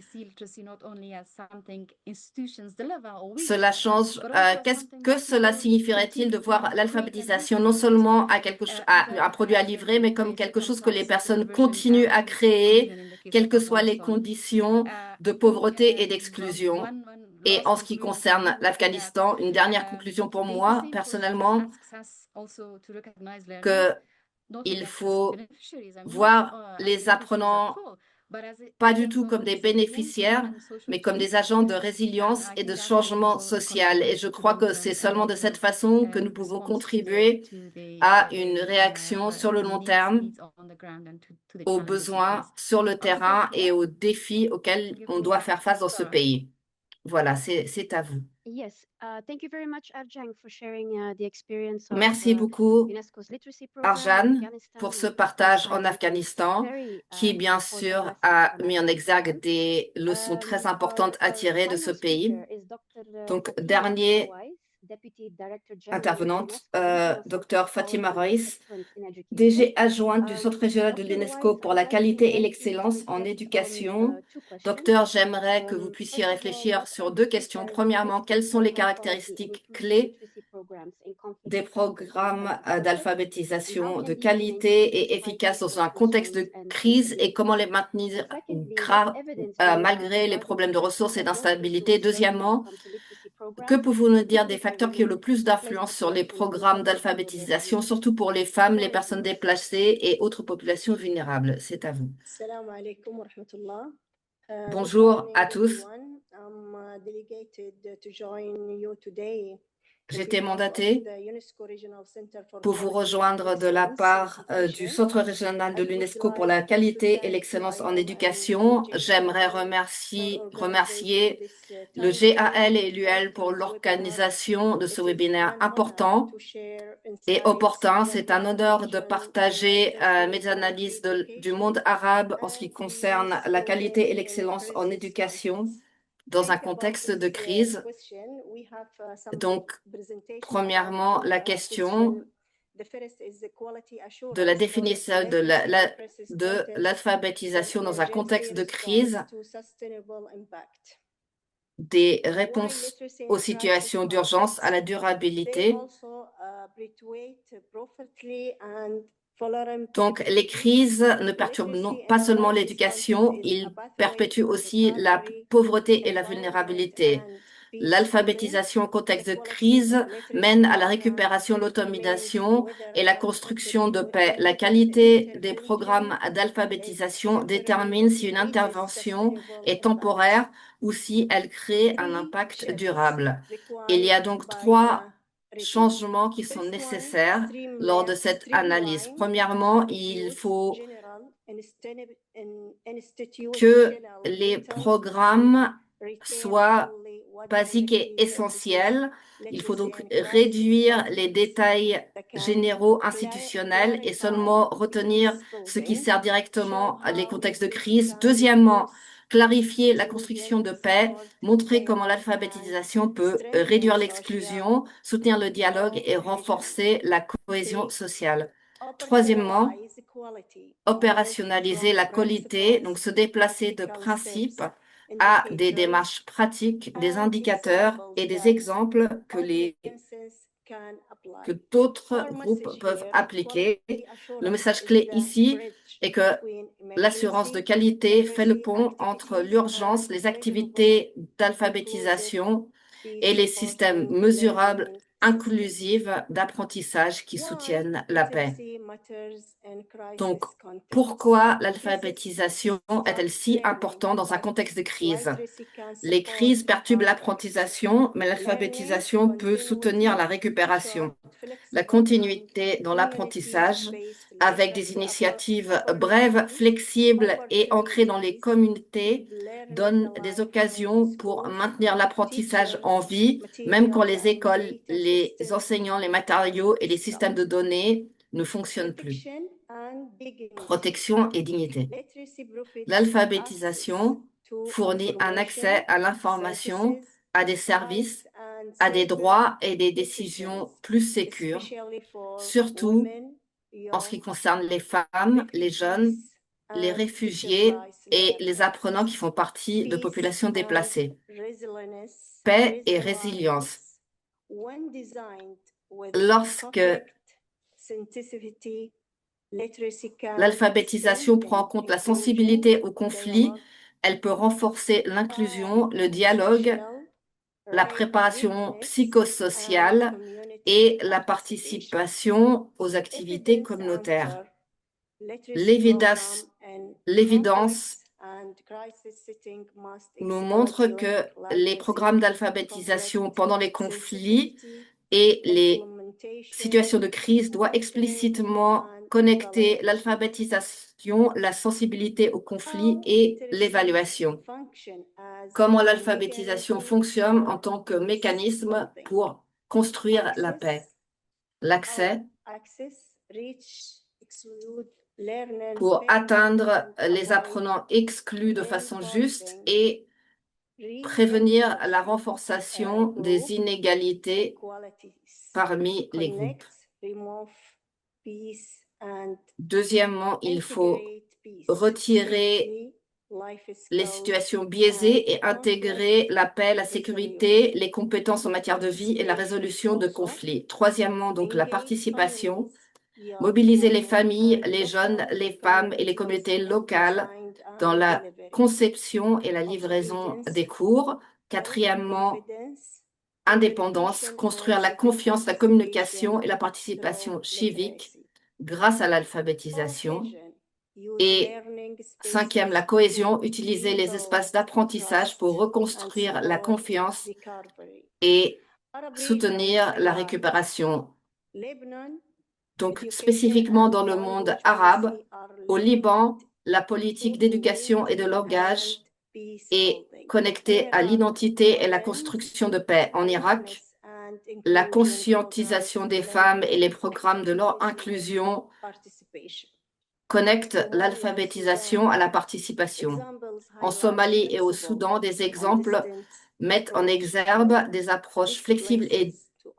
Cela change. Qu'est-ce que cela signifierait-il de voir l'alphabétisation non seulement à un produit à livrer, mais comme quelque chose que les personnes continuent à créer, quelles que soient les conditions de pauvreté et d'exclusion? Et en ce qui concerne l'Afghanistan, une dernière conclusion pour moi, personnellement, qu'il faut voir les apprenants pas du tout comme des bénéficiaires, mais comme des agents de résilience et de changement social. Et je crois que c'est seulement de cette façon que nous pouvons contribuer à une réaction sur le long terme aux besoins sur le terrain et aux défis auxquels on doit faire face dans ce pays. Voilà, c'est à vous. Merci beaucoup, Arjan, pour ce partage en Afghanistan, qui, bien sûr, a mis en exergue des leçons très importantes à tirer de ce pays. Donc, dernier intervenante, Dr Fatima Raïs, DG adjointe du Centre régional de l'UNESCO pour la qualité et l'excellence en éducation. Docteur, j'aimerais que vous puissiez réfléchir sur deux questions. Premièrement, quelles sont les caractéristiques clés des programmes d'alphabétisation de qualité et efficaces dans un contexte de crise et comment les maintenir malgré les problèmes de ressources et d'instabilité. Deuxièmement, que pouvez-vous nous dire des facteurs qui ont le plus d'influence sur les programmes d'alphabétisation, surtout pour les femmes, les personnes déplacées et autres populations vulnérables? C'est à vous. Bonjour à tous. J'ai été mandatée pour vous rejoindre de la part du Centre régional de l'UNESCO pour la qualité et l'excellence en éducation. J'aimerais remercier le GAL et l'UL pour l'organisation de ce webinaire important et opportun. C'est un honneur de partager mes analyses du monde arabe en ce qui concerne la qualité et l'excellence en éducation dans un contexte de crise. Donc, premièrement, la question de la définition de l'alphabétisation dans un contexte de crise, des réponses aux situations d'urgence, à la durabilité. Donc, les crises ne perturbent pas seulement l'éducation, ils perpétuent aussi la pauvreté et la vulnérabilité. L'alphabétisation au contexte de crise mène à la récupération, l'automatisation et la construction de paix. La qualité des programmes d'alphabétisation détermine si une intervention est temporaire ou si elle crée un impact durable. Il y a donc trois changements qui sont nécessaires lors de cette analyse. Premièrement, il faut que les programmes soient basiques et essentiels. Il faut donc réduire les détails généraux institutionnels et seulement retenir ce qui sert directement à les contextes de crise. Deuxièmement, clarifier la construction de paix, montrer comment l'alphabétisation peut réduire l'exclusion, soutenir le dialogue et renforcer la cohésion sociale. Troisièmement, opérationnaliser la qualité, donc se déplacer de principes à des démarches pratiques, des indicateurs et des exemples que d'autres groupes peuvent appliquer. Le message clé ici est que l'assurance de qualité fait le pont entre l'urgence, les activités d'alphabétisation et les systèmes mesurables, inclusifs d'apprentissage qui soutiennent la paix. Donc, pourquoi l'alphabétisation est-elle si importante dans un contexte de crise? Les crises perturbent l'apprentissage, mais l'alphabétisation peut soutenir la récupération, la continuité dans l'apprentissage avec des initiatives brèves, flexibles et ancrées dans les communautés donne des occasions pour maintenir l'apprentissage en vie, même quand les écoles, les enseignants, les matériaux et les systèmes de données ne fonctionnent plus. Protection et dignité. L'alphabétisation fournit un accès à l'information, à des services, à des droits et des décisions plus sécures, surtout en ce qui concerne les femmes, les jeunes, les réfugiés et les apprenants qui font partie de populations déplacées. Paix et résilience. Lorsque l'alphabétisation prend en compte la sensibilité au conflit, elle peut renforcer l'inclusion, le dialogue, la préparation psychosociale et la participation aux activités communautaires. L'évidence nous montre que les programmes d'alphabétisation pendant les conflits et les situations de crise doivent explicitement connecter l'alphabétisation, la sensibilité au conflit et l'évaluation. Comment l'alphabétisation fonctionne en tant que mécanisme pour construire la paix. L'accès pour atteindre les apprenants exclus de façon juste et prévenir la renforçation des inégalités parmi les groupes. Deuxièmement, il faut retirer les situations biaisées et intégrer la paix, la sécurité, les compétences en matière de vie et la résolution de conflits. Troisièmement, donc la participation, mobiliser les familles, les jeunes, les femmes et les communautés locales dans la conception et la livraison des cours. Quatrièmement, indépendance, construire la confiance, la communication et la participation civique grâce à l'alphabétisation. Et cinquième, la cohésion, utiliser les espaces d'apprentissage pour reconstruire la confiance et soutenir la récupération. Donc, spécifiquement dans le monde arabe, au Liban, la politique d'éducation et de langage est connectée à l'identité et la construction de paix. En Irak, la conscientisation des femmes et les programmes de leur inclusion connectent l'alphabétisation à la participation. En Somalie et au Soudan, des exemples mettent en exergue des approches flexibles et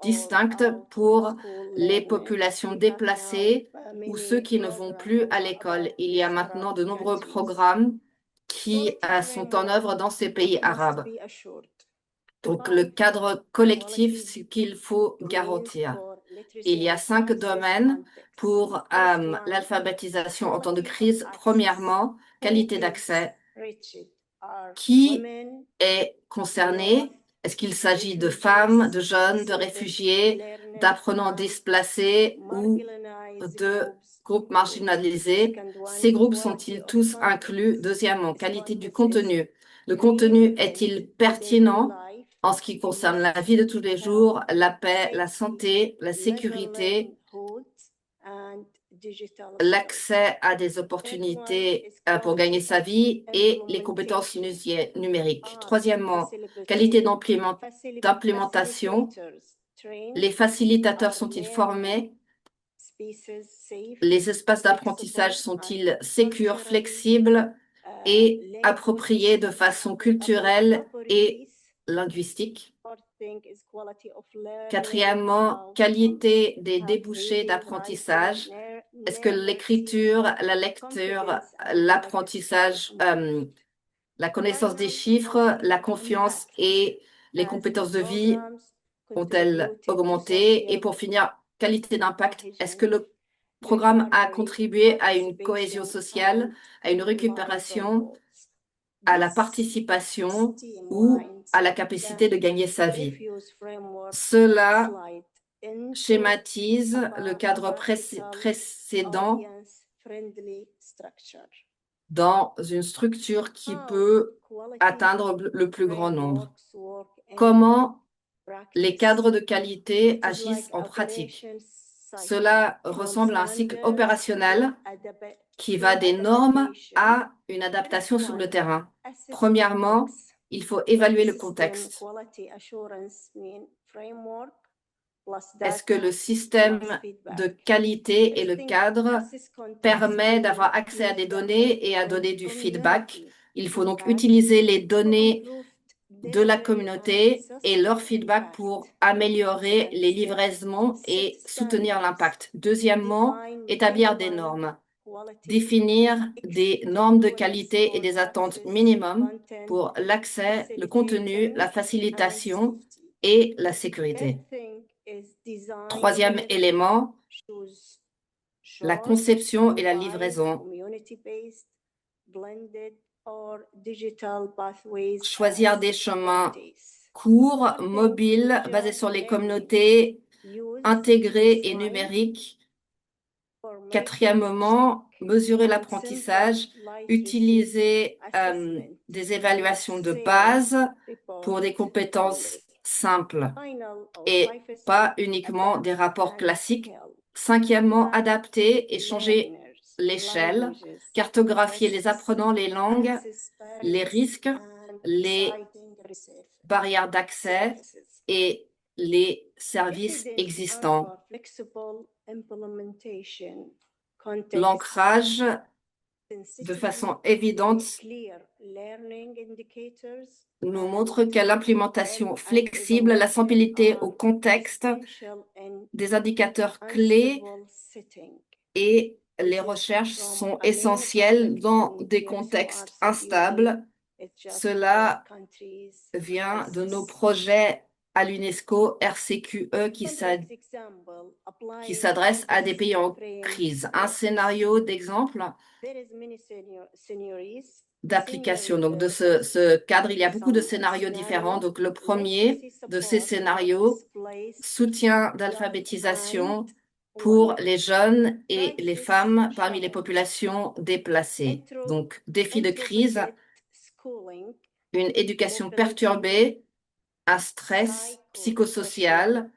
distinctes pour les populations déplacées ou ceux qui ne vont plus à l'école. Il y a maintenant de nombreux programmes qui sont en œuvre dans ces pays arabes. Donc, le cadre collectif, ce qu'il faut garantir. Il y a 5 domaines pour l'alphabétisation en temps de crise. Premièrement, qualité d'accès. Qui est concerné? Est-ce qu'il s'agit de femmes, de jeunes, de réfugiés, d'apprenants déplacés ou de groupes marginalisés? Ces groupes sont-ils tous inclus? Deuxièmement, qualité du contenu. Le contenu est-il pertinent en ce qui concerne la vie de tous les jours, la paix, la santé, la sécurité, l'accès à des opportunités pour gagner sa vie et les compétences numériques. Troisièmement, qualité d'implémentation. Les facilitateurs sont-ils formés? Les espaces d'apprentissage sont-ils sécures, flexibles et appropriés de façon culturelle et linguistique? Quatrièmement, qualité des débouchés d'apprentissage. Est-ce que l'écriture, la lecture, l'apprentissage, la connaissance des chiffres, la confiance et les compétences de vie ont-elles augmenté? Et pour finir, qualité d'impact. Est-ce que le programme a contribué à une cohésion sociale, à une récupération, à la participation ou à la capacité de gagner sa vie? Cela schématise le cadre précédent dans une structure qui peut atteindre le plus grand nombre. Comment les cadres de qualité agissent en pratique? Cela ressemble à un cycle opérationnel qui va des normes à une adaptation sur le terrain. Premièrement, il faut évaluer le contexte. Est-ce que le système de qualité et le cadre permet d'avoir accès à des données et à donner du feedback? Il faut donc utiliser les données de la communauté et leur feedback pour améliorer les livraisons et soutenir l'impact. Deuxièmement, établir des normes. Définir des normes de qualité et des attentes minimum pour l'accès, le contenu, la facilitation et la sécurité. Troisième élément, la conception et la livraison. Choisir des chemins courts, mobiles, basés sur les communautés, intégrés et numériques. Quatrièmement, mesurer l'apprentissage, utiliser des évaluations de base pour des compétences simples et pas uniquement des rapports classiques. Cinquièmement, adapter et changer l'échelle, cartographier les apprenants, les langues, les risques, les barrières d'accès et les services existants. L'ancrage de façon évidente, nous montre que l'implémentation flexible, la sensibilité au contexte, des indicateurs clés et les recherches sont essentielles dans des contextes instables. Cela vient de nos projets à l'UNESCO RCQE qui s'adresse à des pays en crise. Un scénario d'exemple d'application. Donc, de ce cadre, il y a beaucoup de scénarios différents. Donc, le premier de ces scénarios, soutien d'alphabétisation pour les jeunes et les femmes parmi les populations déplacées. Donc, défi de crise, une éducation perturbée, un stress psychosocial,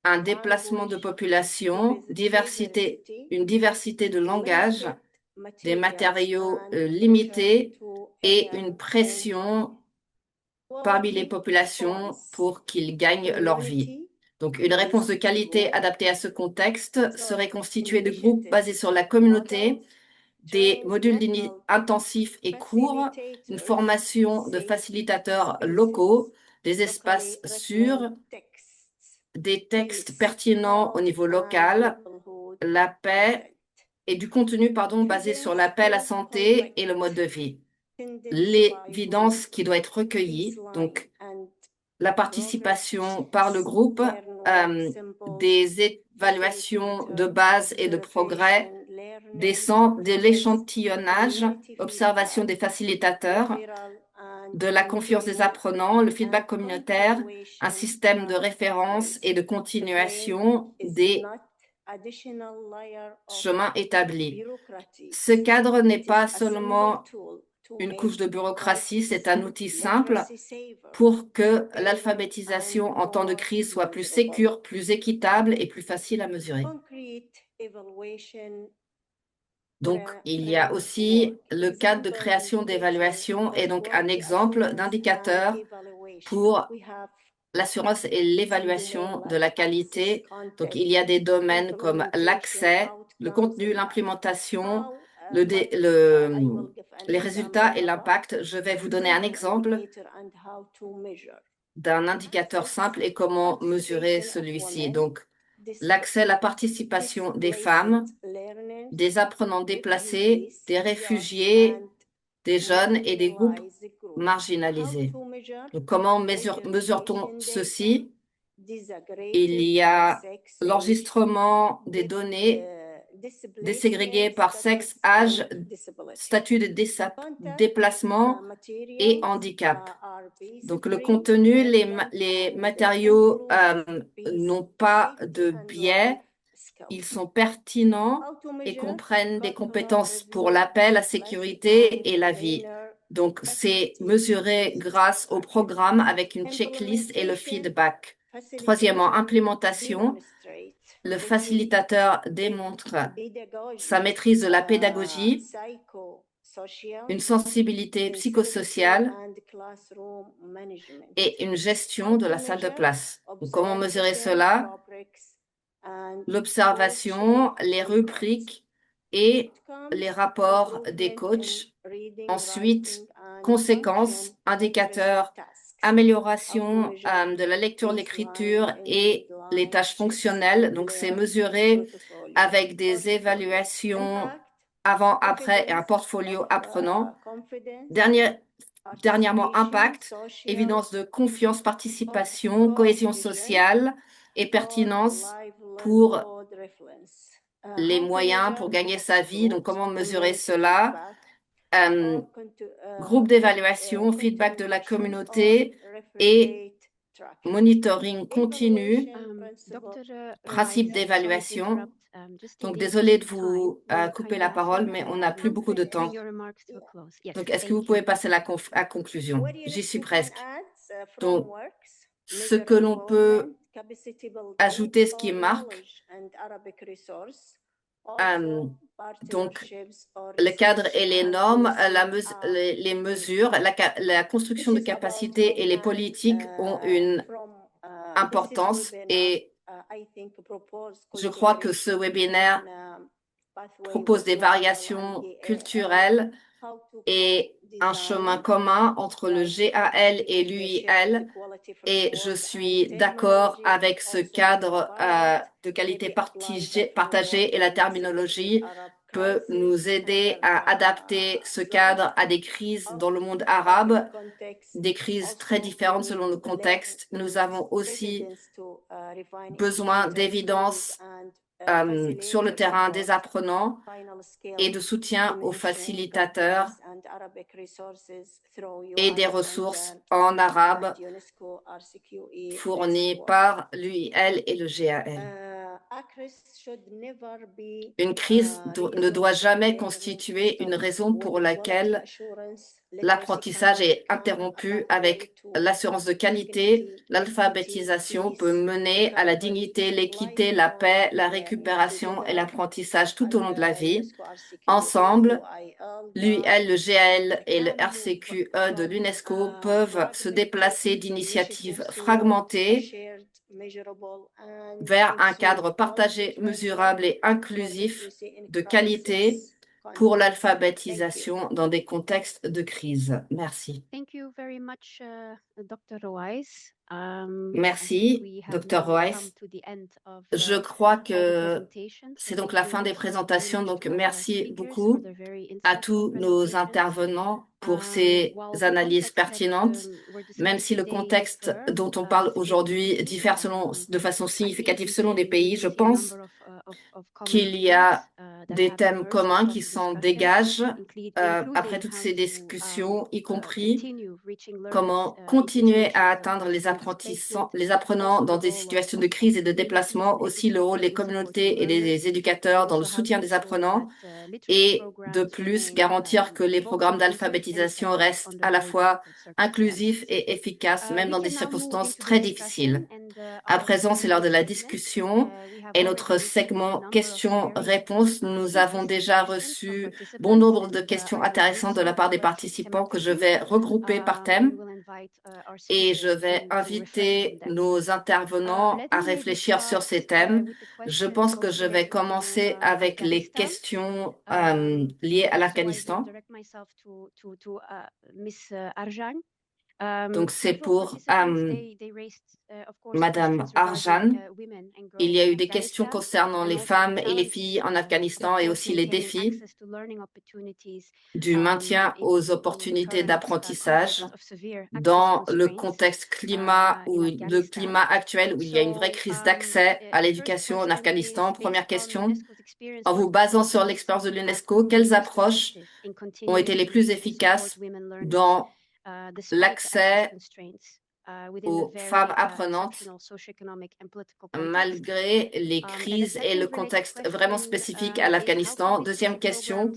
un déplacement de population, une diversité de langage, des matériaux limités et une pression parmi les populations pour qu'ils gagnent leur vie. Donc, une réponse de qualité adaptée à ce contexte serait constituée de groupes basés sur la communauté, des modules intensifs et courts, une formation de facilitateurs locaux, des espaces sûrs, des textes pertinents au niveau local, la paix et du contenu, basé sur la paix, la santé et le mode de vie. L'évidence qui doit être recueillie, donc la participation par le groupe, des évaluations de base et de progrès, de l'échantillonnage, observation des facilitateurs, de la confiance des apprenants, le feedback communautaire, un système de référence et de continuation des chemins établis. Ce cadre n'est pas seulement une couche de bureaucratie, c'est un outil simple pour que l'alphabétisation en temps de crise soit plus sécure, plus équitable et plus facile à mesurer. Donc, il y a aussi le cadre de création d'évaluation et donc un exemple d'indicateur pour l'assurance et l'évaluation de la qualité. Donc, il y a des domaines comme l'accès, le contenu, l'implémentation, les résultats et l'impact. Je vais vous donner un exemple d'un indicateur simple et comment mesurer celui-ci. Donc, l'accès, la participation des femmes, des apprenants déplacés, des réfugiés, des jeunes et des groupes marginalisés. Donc, comment mesure-t-on ceci? Il y a l'enregistrement des données déségrégées par sexe, âge, statut de déplacement et handicap. Donc, le contenu, les matériaux n'ont pas de biais. Ils sont pertinents et comprennent des compétences pour la paix, la sécurité et la vie. Donc, c'est mesuré grâce au programme avec une checklist et le feedback. Troisièmement, implémentation. Le facilitateur démontre sa maîtrise de la pédagogie, une sensibilité psychosociale et une gestion de la salle de classe. Donc, comment mesurer cela? L'observation, les rubriques et les rapports des coachs. Ensuite, conséquences, indicateurs, amélioration de la lecture, l'écriture et les tâches fonctionnelles. Donc, c'est mesuré avec des évaluations avant, après et un portfolio apprenant. Dernièrement, impact, évidence de confiance, participation, cohésion sociale et pertinence pour les moyens pour gagner sa vie. Donc, comment mesurer cela? Groupe d'évaluation, feedback de la communauté et monitoring continu, principe d'évaluation. Donc, désolé de vous couper la parole, mais on n'a plus beaucoup de temps. Donc, est-ce que vous pouvez passer à la conclusion? J'y suis presque. Donc, ce que l'on peut ajouter, ce qui marque, donc, le cadre et les normes, les mesures, la construction de capacités et les politiques ont une importance et je crois que ce webinaire propose des variations culturelles et un chemin commun entre le GAL et l'UIL. Et je suis d'accord avec ce cadre de qualité partagée et la terminologie peut nous aider à adapter ce cadre à des crises dans le monde arabe, des crises très différentes selon le contexte. Nous avons aussi besoin d'évidence sur le terrain des apprenants et de soutien aux facilitateurs et des ressources en arabe fournies par l'UIL et le GAL. Une crise ne doit jamais constituer une raison pour laquelle l'apprentissage est interrompu. Avec l'assurance de qualité, l'alphabétisation peut mener à la dignité, l'équité, la paix, la récupération et l'apprentissage tout au long de la vie. Ensemble, l'UIL, le GAL et le RCQE de l'UNESCO peuvent se déplacer d'initiatives fragmentées vers un cadre partagé, mesurable et inclusif de qualité pour l'alphabétisation dans des contextes de crise. Merci. Merci, Dr. Royce. Je crois que c'est donc la fin des présentations. Donc, merci beaucoup à tous nos intervenants pour ces analyses pertinentes. Même si le contexte dont on parle aujourd'hui diffère de façon significative selon les pays, je pense qu'il y a des thèmes communs qui s'en dégagent après toutes ces discussions, y compris comment continuer à atteindre les apprenants dans des situations de crise et de déplacement, aussi le rôle des communautés et des éducateurs dans le soutien des apprenants, et de plus garantir que les programmes d'alphabétisation restent à la fois inclusifs et efficaces, même dans des circonstances très difficiles. À présent, c'est l'heure de la discussion et notre segment questions-réponses. Nous avons déjà reçu bon nombre de questions intéressantes de la part des participants que je vais regrouper par thème et je vais inviter nos intervenants à réfléchir sur ces thèmes. Je pense que je vais commencer avec les questions liées à l'Afghanistan. Donc, c'est pour Madame Arjan. Il y a eu des questions concernant les femmes et les filles en Afghanistan et aussi les défis du maintien aux opportunités d'apprentissage dans le contexte le climat actuel où il y a une vraie crise d'accès à l'éducation en Afghanistan. Première question. En vous basant sur l'expérience de l'UNESCO, quelles approches ont été les plus efficaces dans l'accès aux femmes apprenantes malgré les crises et le contexte vraiment spécifique à l'Afghanistan? Deuxième question,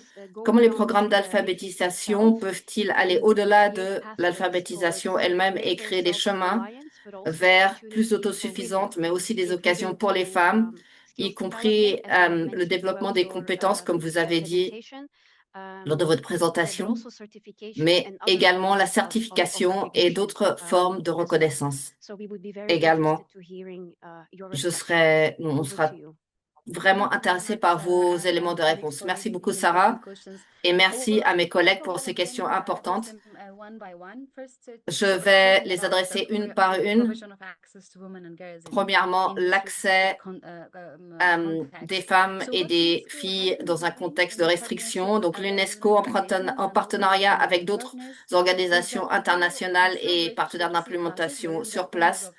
comment les programmes d'alphabétisation peuvent-ils aller au-delà de l'alphabétisation elle-même et créer des chemins vers plus d'autosuffisance, mais aussi des occasions pour les femmes, y compris le développement des compétences, comme vous avez dit lors de votre présentation, mais également la certification et d'autres formes de reconnaissance. Également, on sera vraiment intéressé par vos éléments de réponse. Merci beaucoup, Sarah, et merci à mes collègues pour ces questions importantes. Je vais les adresser une par une. Premièrement, l'accès des femmes et des filles dans un contexte de restriction. Donc, l'UNESCO, en partenariat avec d'autres organisations internationales et partenaires d'implémentation sur place,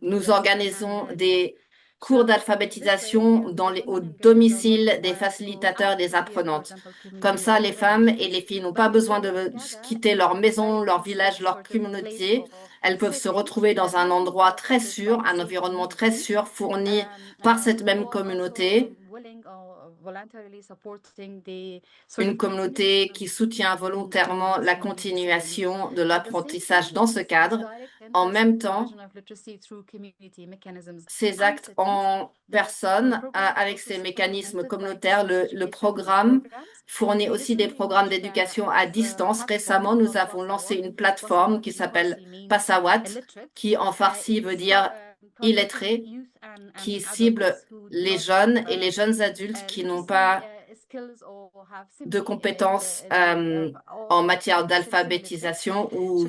nous organisons des cours d'alphabétisation au domicile des facilitateurs et des apprenantes. Comme ça, les femmes et les filles n'ont pas besoin de quitter leur maison, leur village, leur communauté. Elles peuvent se retrouver dans un endroit très sûr, un environnement très sûr, fourni par cette même communauté. Une communauté qui soutient volontairement la continuation de l'apprentissage dans ce cadre. En même temps, ces actes en personne, avec ces mécanismes communautaires, le programme fournit aussi des programmes d'éducation à distance. Récemment, nous avons lancé une plateforme qui s'appelle Passawat, qui en farsi veut dire illettré, qui cible les jeunes et les jeunes adultes qui n'ont pas de compétences en matière d'alphabétisation où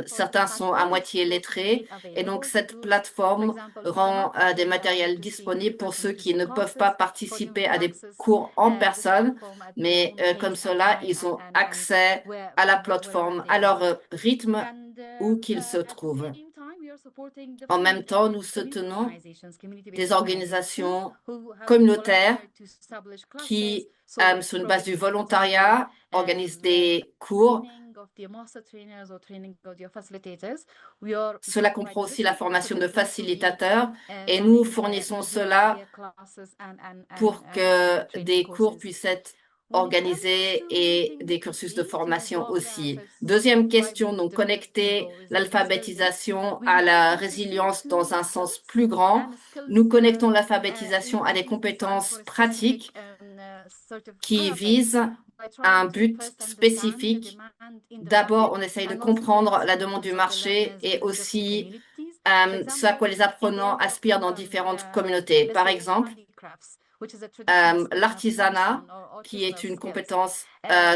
certains sont à moitié lettrés. Et donc, cette plateforme rend des matériels disponibles pour ceux qui ne peuvent pas participer à des cours en personne, mais comme cela, ils ont accès à la plateforme, à leur rythme où qu'ils se trouvent. En même temps, nous soutenons des organisations communautaires qui, sur une base du volontariat, organisent des cours. Cela comprend aussi la formation de facilitateurs et nous fournissons cela pour que des cours puissent être organisés et des cursus de formation aussi. Deuxième question, donc connecter l'alphabétisation à la résilience dans un sens plus grand. Nous connectons l'alphabétisation à des compétences pratiques qui visent un but spécifique. D'abord, on essaye de comprendre la demande du marché et aussi ce à quoi les apprenants aspirent dans différentes communautés. Par exemple, l'artisanat, qui est une compétence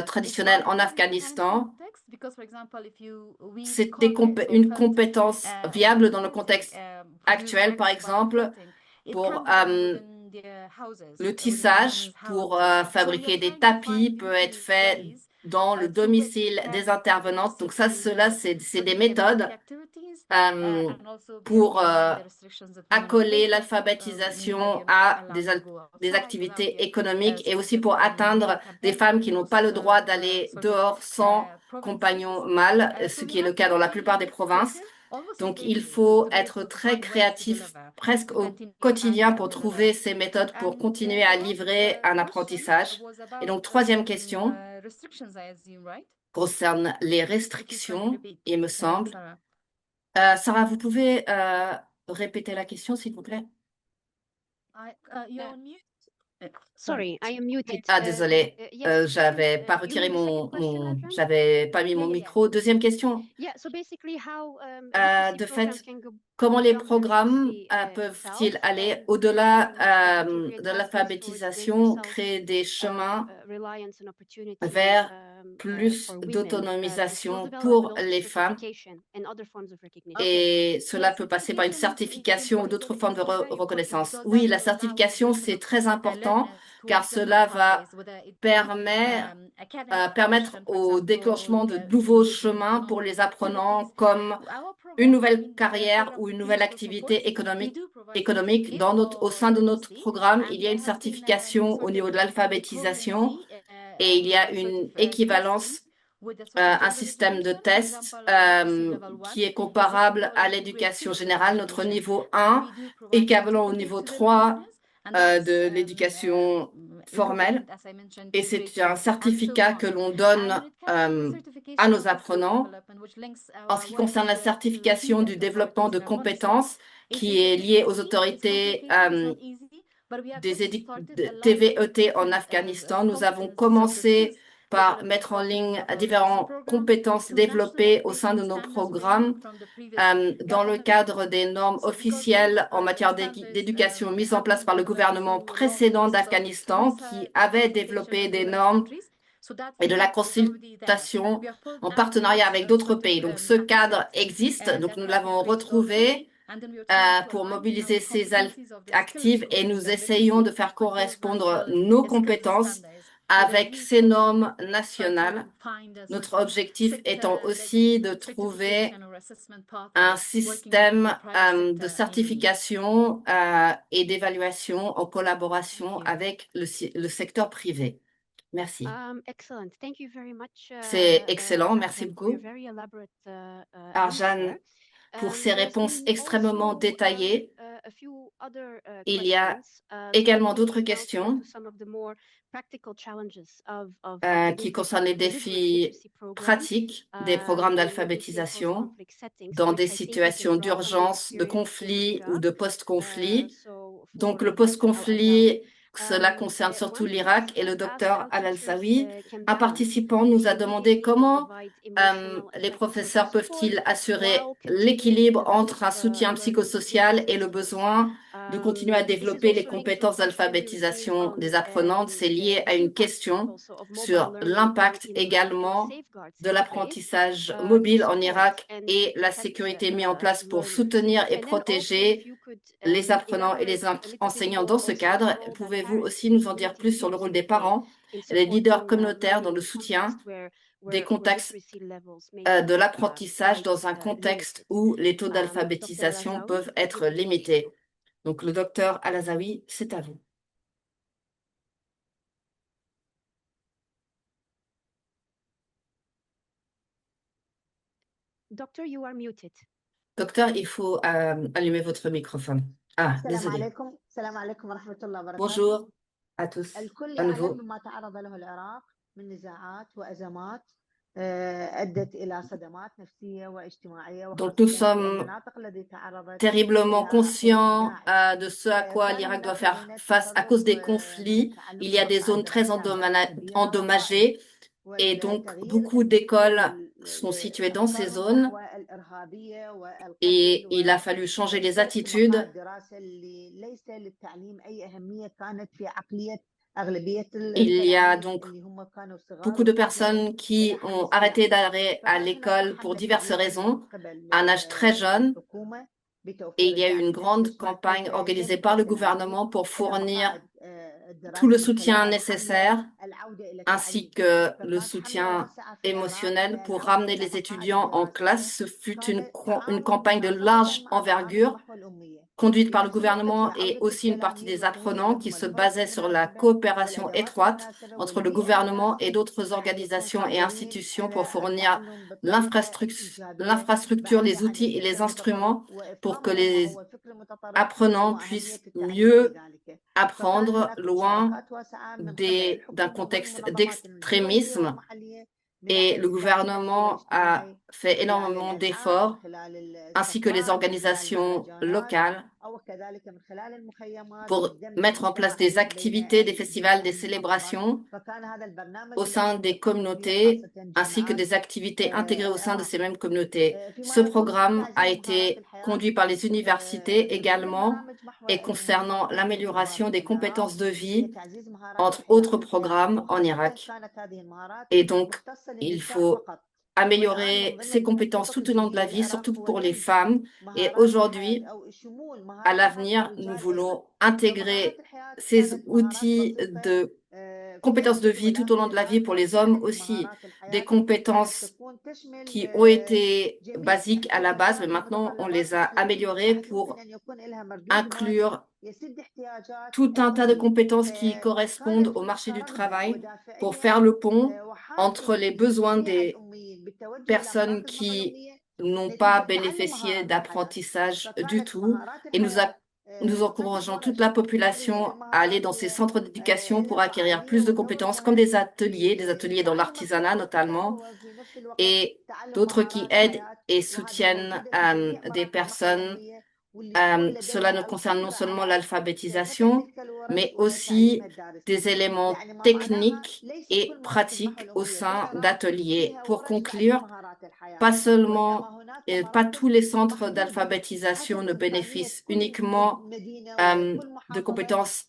traditionnelle en Afghanistan, c'est une compétence viable dans le contexte actuel, par exemple, pour le tissage, pour fabriquer des tapis, peut être fait dans le domicile des intervenantes. Donc cela, c'est des méthodes pour accoler l'alphabétisation à des activités économiques et aussi pour atteindre des femmes qui n'ont pas le droit d'aller dehors sans compagnon mâle, ce qui est le cas dans la plupart des provinces. Donc, il faut être très créatif presque au quotidien pour trouver ces méthodes pour continuer à livrer un apprentissage. Et donc, troisième question concerne les restrictions, il me semble. Sarah, vous pouvez répéter la question, s'il vous plaît? Sorry, I am muted. Ah, désolé, j'avais pas retiré j'avais pas mis mon micro. Deuxième question. De fait, comment les programmes peuvent-ils aller au-delà de l'alphabétisation, créer des chemins vers plus d'autonomisation pour les femmes? Et cela peut passer par une certification ou d'autres formes de reconnaissance. Oui, la certification, c'est très important car cela va permettre au déclenchement de nouveaux chemins pour les apprenants comme une nouvelle carrière ou une nouvelle activité économique. Au sein de notre programme, il y a une certification au niveau de l'alphabétisation et il y a une équivalence, un système de tests qui est comparable à l'éducation générale, notre niveau 1, équivalent au niveau 3 de l'éducation formelle. Et c'est un certificat que l'on donne à nos apprenants. En ce qui concerne la certification du développement de compétences, qui est liée aux autorités des TVET en Afghanistan, nous avons commencé par mettre en ligne différentes compétences développées au sein de nos programmes dans le cadre des normes officielles en matière d'éducation mises en place par le gouvernement précédent d'Afghanistan qui avait développé des normes et de la consultation en partenariat avec d'autres pays. Donc, ce cadre existe. Donc, nous l'avons retrouvé pour mobiliser ces actifs et nous essayons de faire correspondre nos compétences avec ces normes nationales. Notre objectif étant aussi de trouver un système de certification et d'évaluation en collaboration avec le secteur privé. Merci. C'est excellent, merci beaucoup. Arjan, pour ces réponses extrêmement détaillées. Il y a également d'autres questions qui concernent les défis pratiques des programmes d'alphabétisation dans des situations d'urgence, de conflit ou de post-conflit. Donc, le post-conflit cela concerne surtout l'Irak et le docteur Al-Alsawi. Un participant nous a demandé comment les professeurs peuvent-ils assurer l'équilibre entre un soutien psychosocial et le besoin de continuer à développer les compétences d'alphabétisation des apprenantes. C'est lié à une question sur l'impact également de l'apprentissage mobile en Irak et la sécurité mise en place pour soutenir et protéger les apprenants et les enseignants dans ce cadre. Pouvez-vous aussi nous en dire plus sur le rôle des parents, les leaders communautaires dans le soutien des contextes de l'apprentissage dans un contexte où les taux d'alphabétisation peuvent être limités? Donc, le docteur Al-Alsawi, c'est à vous. Doctor, you are muted. Docteur, il faut allumer votre microphone. Ah, désolé. السلام عليكم ورحمة الله وبركاته. Bonjour à tous, الكل à nouveau. يعلم بما تعرض له العراق من نزاعات وأزمات أدت إلى صدمات نفسية واجتماعية Donc, nous وخاصة في sommes المناطق التي تعرضت terriblement إلى conscients داعش. de ce à quoi l'Irak doit faire face à cause des conflits. Il y a des zones très endommagées et donc beaucoup d'écoles sont situées dans ces zones et il a fallu changer les attitudes. Il y a donc beaucoup de personnes qui ont arrêté d'aller à l'école pour diverses raisons, à un âge très jeune. Et il y a eu une grande campagne organisée par le gouvernement pour fournir tout le soutien nécessaire, ainsi que le soutien émotionnel pour ramener les étudiants en classe. Ce fut une campagne de large envergure conduite par le gouvernement et aussi une partie des apprenants qui se basait sur la coopération étroite entre le gouvernement et d'autres organisations et institutions pour fournir l'infrastructure, les outils et les instruments pour que les apprenants puissent mieux apprendre loin d'un contexte d'extrémisme. Et le gouvernement a fait énormément d'efforts, ainsi que les organisations locales, pour mettre en place des activités, des festivals, des célébrations au sein des communautés, ainsi que des activités intégrées au sein de ces mêmes communautés. Ce programme a été conduit par les universités également et concernant l'amélioration des compétences de vie, entre autres programmes en Irak. Et donc, il faut améliorer ces compétences tout au long de la vie, surtout pour les femmes. Et aujourd'hui, à l'avenir, nous voulons intégrer ces outils de compétences de vie tout au long de la vie pour les hommes aussi, des compétences qui ont été basiques à la base, mais maintenant on les a améliorées pour inclure tout un tas de compétences qui correspondent au marché du travail pour faire le pont entre les besoins des personnes qui n'ont pas bénéficié d'apprentissage du tout et nous encourageons toute la population à aller dans ces centres d'éducation pour acquérir plus de compétences comme des ateliers dans l'artisanat notamment et d'autres qui aident et soutiennent des personnes. Cela ne concerne non seulement l'alphabétisation, mais aussi des éléments techniques et pratiques au sein d'ateliers. Pour conclure, pas tous les centres d'alphabétisation ne bénéficient uniquement de compétences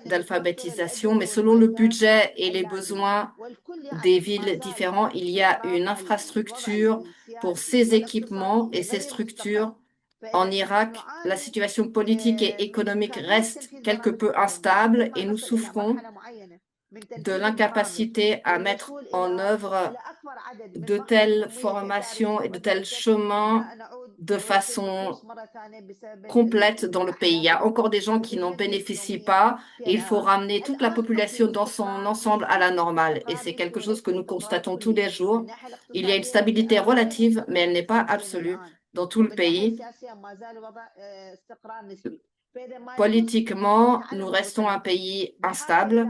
d'alphabétisation, mais selon le budget et les besoins des villes différents, il y a une infrastructure pour ces équipements et ces structures. En Irak, la situation politique et économique reste quelque peu instable et nous souffrons de l'incapacité à mettre en œuvre de telles formations et de tels chemins de façon complète dans le pays. Il y a encore des gens qui n'en bénéficient pas et il faut ramener toute la population dans son ensemble à la normale. Et c'est quelque chose que nous constatons tous les jours. Il y a une stabilité relative, mais elle n'est pas absolue dans tout le pays. Politiquement, nous restons un pays instable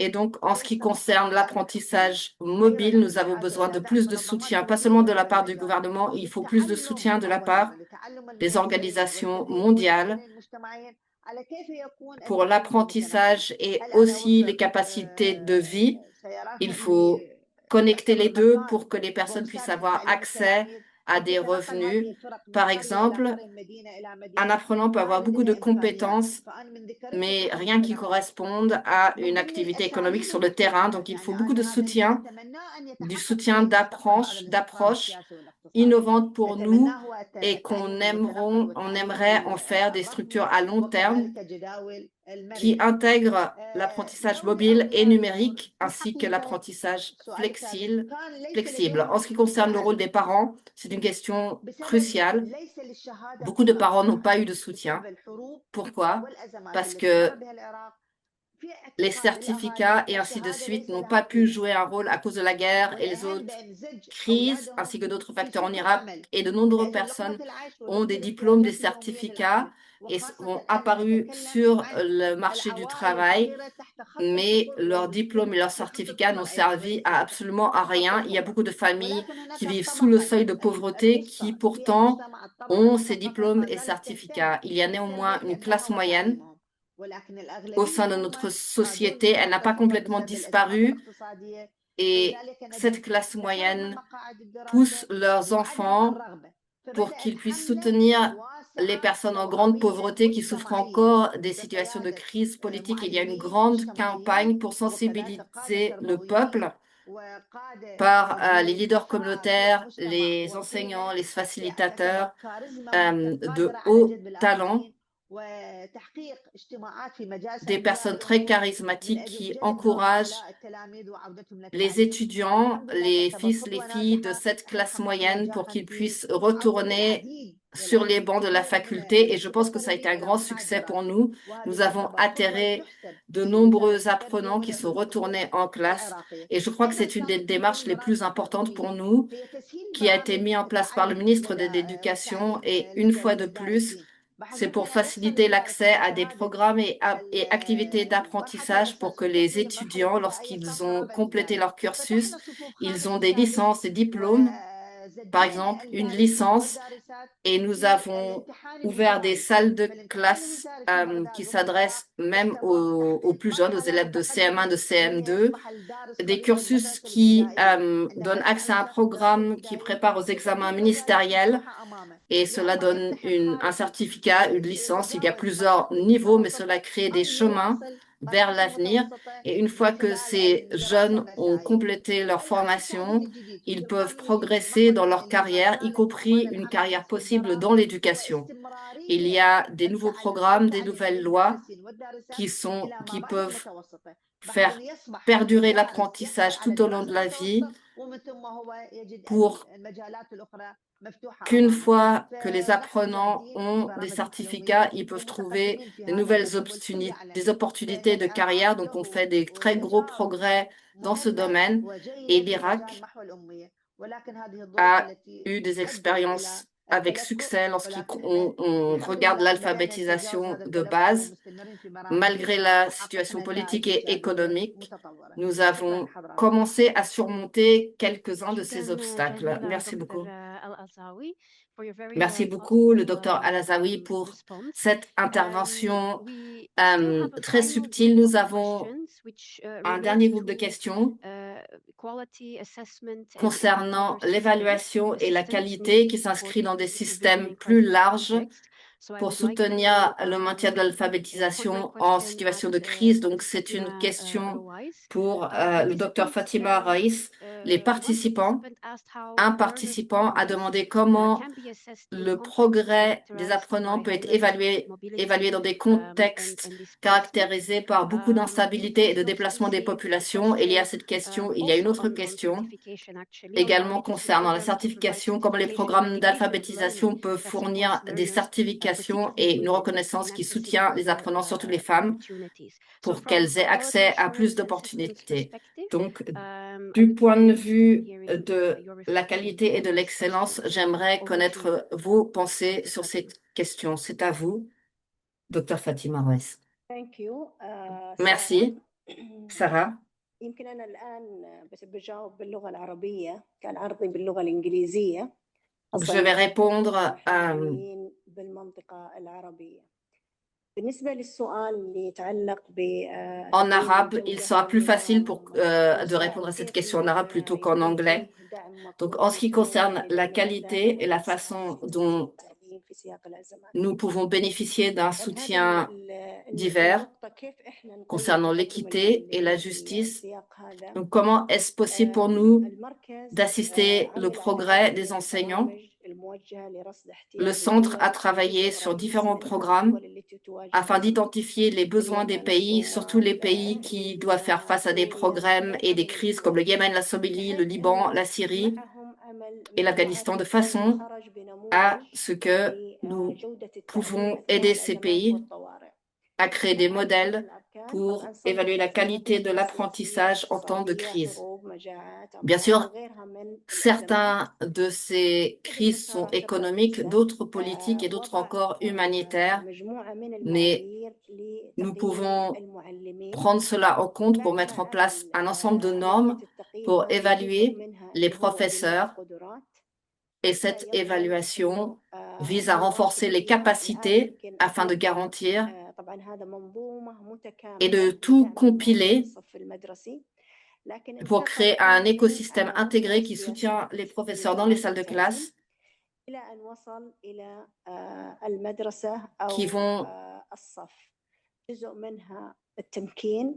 et donc en ce qui concerne l'apprentissage mobile, nous avons besoin de plus de soutien, pas seulement de la part du gouvernement, il faut plus de soutien de la part des organisations mondiales pour l'apprentissage et aussi les capacités de vie. Il faut connecter les deux pour que les personnes puissent avoir accès à des revenus. Par exemple, un apprenant peut avoir beaucoup de compétences, mais rien qui corresponde à une activité économique sur le terrain. Donc, il faut beaucoup de soutien, du soutien d'approche innovante pour nous et on aimerait en faire des structures à long terme qui intègrent l'apprentissage mobile et numérique ainsi que l'apprentissage flexible. En ce qui concerne le rôle des parents, c'est une question cruciale. Beaucoup de parents n'ont pas eu de soutien. Pourquoi? Parce que les certificats et ainsi de suite n'ont pas pu jouer un rôle à cause de la guerre et les autres crises, ainsi que d'autres facteurs en Irak. Et de nombreuses personnes ont des diplômes, des certificats et sont apparus sur le marché du travail, mais leurs diplômes et leurs certificats n'ont servi à absolument à rien. Il y a beaucoup de familles qui vivent sous le seuil de pauvreté qui pourtant ont ces diplômes et certificats. Il y a néanmoins une classe moyenne au sein de notre société. Elle n'a pas complètement disparu et cette classe moyenne pousse leurs enfants pour qu'ils puissent soutenir les personnes en grande pauvreté qui souffrent encore des situations de crise politique. Il y a une grande campagne pour sensibiliser le peuple par les leaders communautaires, les enseignants, les facilitateurs de haut talent, des personnes très charismatiques qui encouragent les étudiants, les fils, les filles de cette classe moyenne pour qu'ils puissent retourner sur les bancs de la faculté. Et je pense que ça a été un grand succès pour nous. Nous avons attiré de nombreux apprenants qui sont retournés en classe. Et je crois que c'est une des démarches les plus importantes pour nous qui a été mise en place par le ministre de l'Éducation. Et une fois de plus, c'est pour faciliter l'accès à des programmes et activités d'apprentissage pour que les étudiants, lorsqu'ils ont complété leur cursus, ils ont des licences, des diplômes, par exemple une licence. Et nous avons ouvert des salles de classe qui s'adressent même aux plus jeunes, aux élèves de CM1, de CM2, des cursus qui donnent accès à un programme qui prépare aux examens ministériels. Et cela donne un certificat, une licence. Il y a plusieurs niveaux, mais cela crée des chemins vers l'avenir. Et une fois que ces jeunes ont complété leur formation, ils peuvent progresser dans leur carrière, y compris une carrière possible dans l'éducation. Il y a des nouveaux programmes, des nouvelles lois qui peuvent faire perdurer l'apprentissage tout au long de la vie pour qu'une fois que les apprenants ont des certificats, ils peuvent trouver de nouvelles opportunités de carrière. Donc, on fait des très gros progrès dans ce domaine et l'Irak a eu des expériences avec succès lorsqu'on regarde l'alphabétisation de base. Malgré la situation politique et économique, nous avons commencé à surmonter quelques-uns de ces obstacles. Merci beaucoup. Merci beaucoup, le docteur Al-Azawi, pour cette intervention très subtile. Nous avons un dernier groupe de questions concernant l'évaluation et la qualité qui s'inscrit dans des systèmes plus larges pour soutenir le maintien de l'alphabétisation en situation de crise. Donc, c'est une question pour le docteur Fatima Raïs. Les participants, un participant a demandé comment le progrès des apprenants peut être évalué dans des contextes caractérisés par beaucoup d'instabilité et de déplacement des populations. Et il y a cette question, il y a une autre question également concernant la certification, comment les programmes d'alphabétisation peuvent fournir des certifications et une reconnaissance qui soutient les apprenants, surtout les femmes, pour qu'elles aient accès à plus d'opportunités. Donc, du point de vue de la qualité et de l'excellence, j'aimerais connaître vos pensées sur cette question. C'est à vous, Dr. Fatima Raïs. Merci, Sarah. يمكن أنا الآن بس بجاوب باللغة العربية كان عرضي باللغة بالنسبة للسؤال اللي يتعلق En arabe, il sera plus facile de répondre à cette question en arabe plutôt qu'en anglais. Donc, en ce qui concerne la qualité et la façon dont nous pouvons bénéficier d'un soutien divers concernant l'équité et la justice, donc comment est-ce possible pour nous d'assister le progrès des enseignants? Le centre a travaillé sur différents programmes afin d'identifier les besoins des pays, surtout les pays qui doivent faire face à des problèmes et des crises comme le Yémen, la Somalie, le Liban, la Syrie et l'Afghanistan, de façon à ce que nous pouvons aider ces pays à créer des modèles pour évaluer la qualité de l'apprentissage en temps de crise. Bien sûr, certains de ces crises sont économiques, d'autres politiques et d'autres encore humanitaires, mais nous pouvons prendre cela en compte pour mettre en place un ensemble de normes pour évaluer les professeurs. Et cette évaluation vise à renforcer les capacités afin de garantir et de tout compiler pour créer un écosystème intégré qui soutient les professeurs dans les salles de classe, qui vont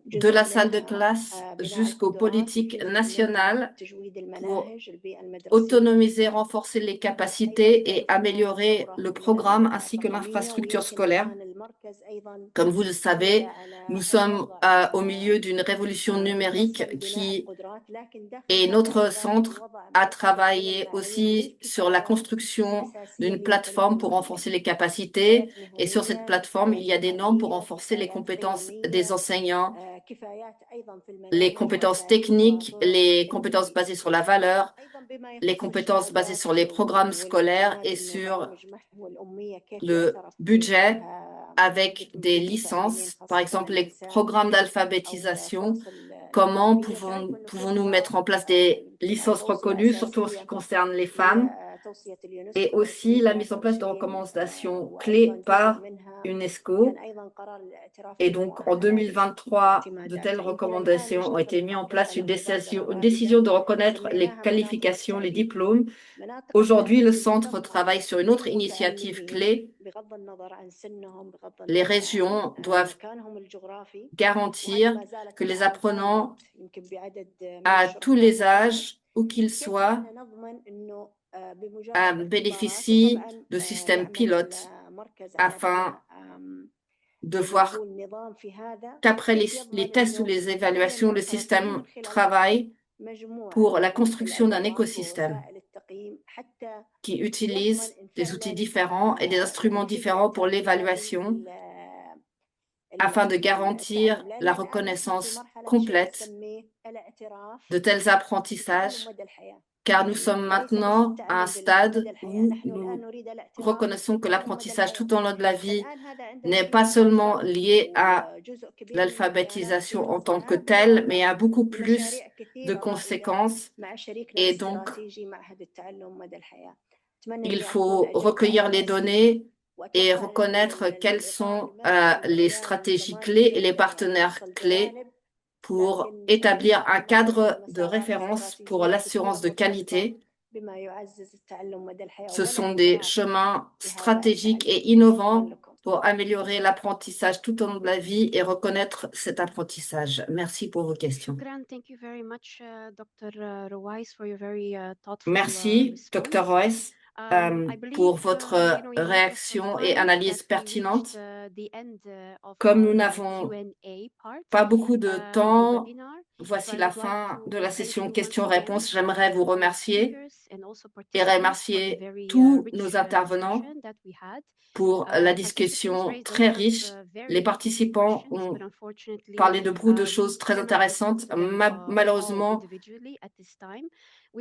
de la salle de classe jusqu'aux politiques nationales pour autonomiser, renforcer les capacités et améliorer le programme ainsi que l'infrastructure scolaire. Comme vous le savez, nous sommes au milieu d'une révolution numérique et notre centre a travaillé aussi sur la construction d'une plateforme pour renforcer les capacités. Et sur cette plateforme, il y a des normes pour renforcer les compétences des enseignants, les compétences techniques, les compétences basées sur la valeur, les compétences basées sur les programmes scolaires et sur le budget avec des licences, par exemple les programmes d'alphabétisation. Comment pouvons-nous mettre en place des licences reconnues, surtout en ce qui concerne les femmes, et aussi la mise en place de recommandations clés par UNESCO. Et donc, en 2023, de telles recommandations ont été mises en place, une décision de reconnaître les qualifications, les diplômes. Aujourd'hui, le centre travaille sur une autre initiative clé. Les régions doivent garantir que les apprenants à tous les âges, où qu'ils soient, bénéficient de systèmes pilotes afin de voir qu'après les tests ou les évaluations, le système travaille pour la construction d'un écosystème qui utilise des outils différents et des instruments différents pour l'évaluation afin de garantir la reconnaissance complète de tels apprentissages, car nous sommes maintenant à un stade où nous reconnaissons que l'apprentissage tout au long de la vie n'est pas seulement lié à l'alphabétisation en tant que telle, mais à beaucoup plus de conséquences. Et donc, il faut recueillir les données et reconnaître quelles sont les stratégies clés et les partenaires clés pour établir un cadre de référence pour l'assurance de qualité. Ce sont des chemins stratégiques et innovants pour améliorer l'apprentissage tout au long de la vie et reconnaître cet apprentissage. Merci pour vos questions. Merci, Dr. Royce, pour votre réaction et analyse pertinente. Comme nous n'avons pas beaucoup de temps, voici la fin de la session questions-réponses. J'aimerais vous remercier et remercier tous nos intervenants pour la discussion très riche. Les participants ont parlé de beaucoup de choses très intéressantes. Malheureusement,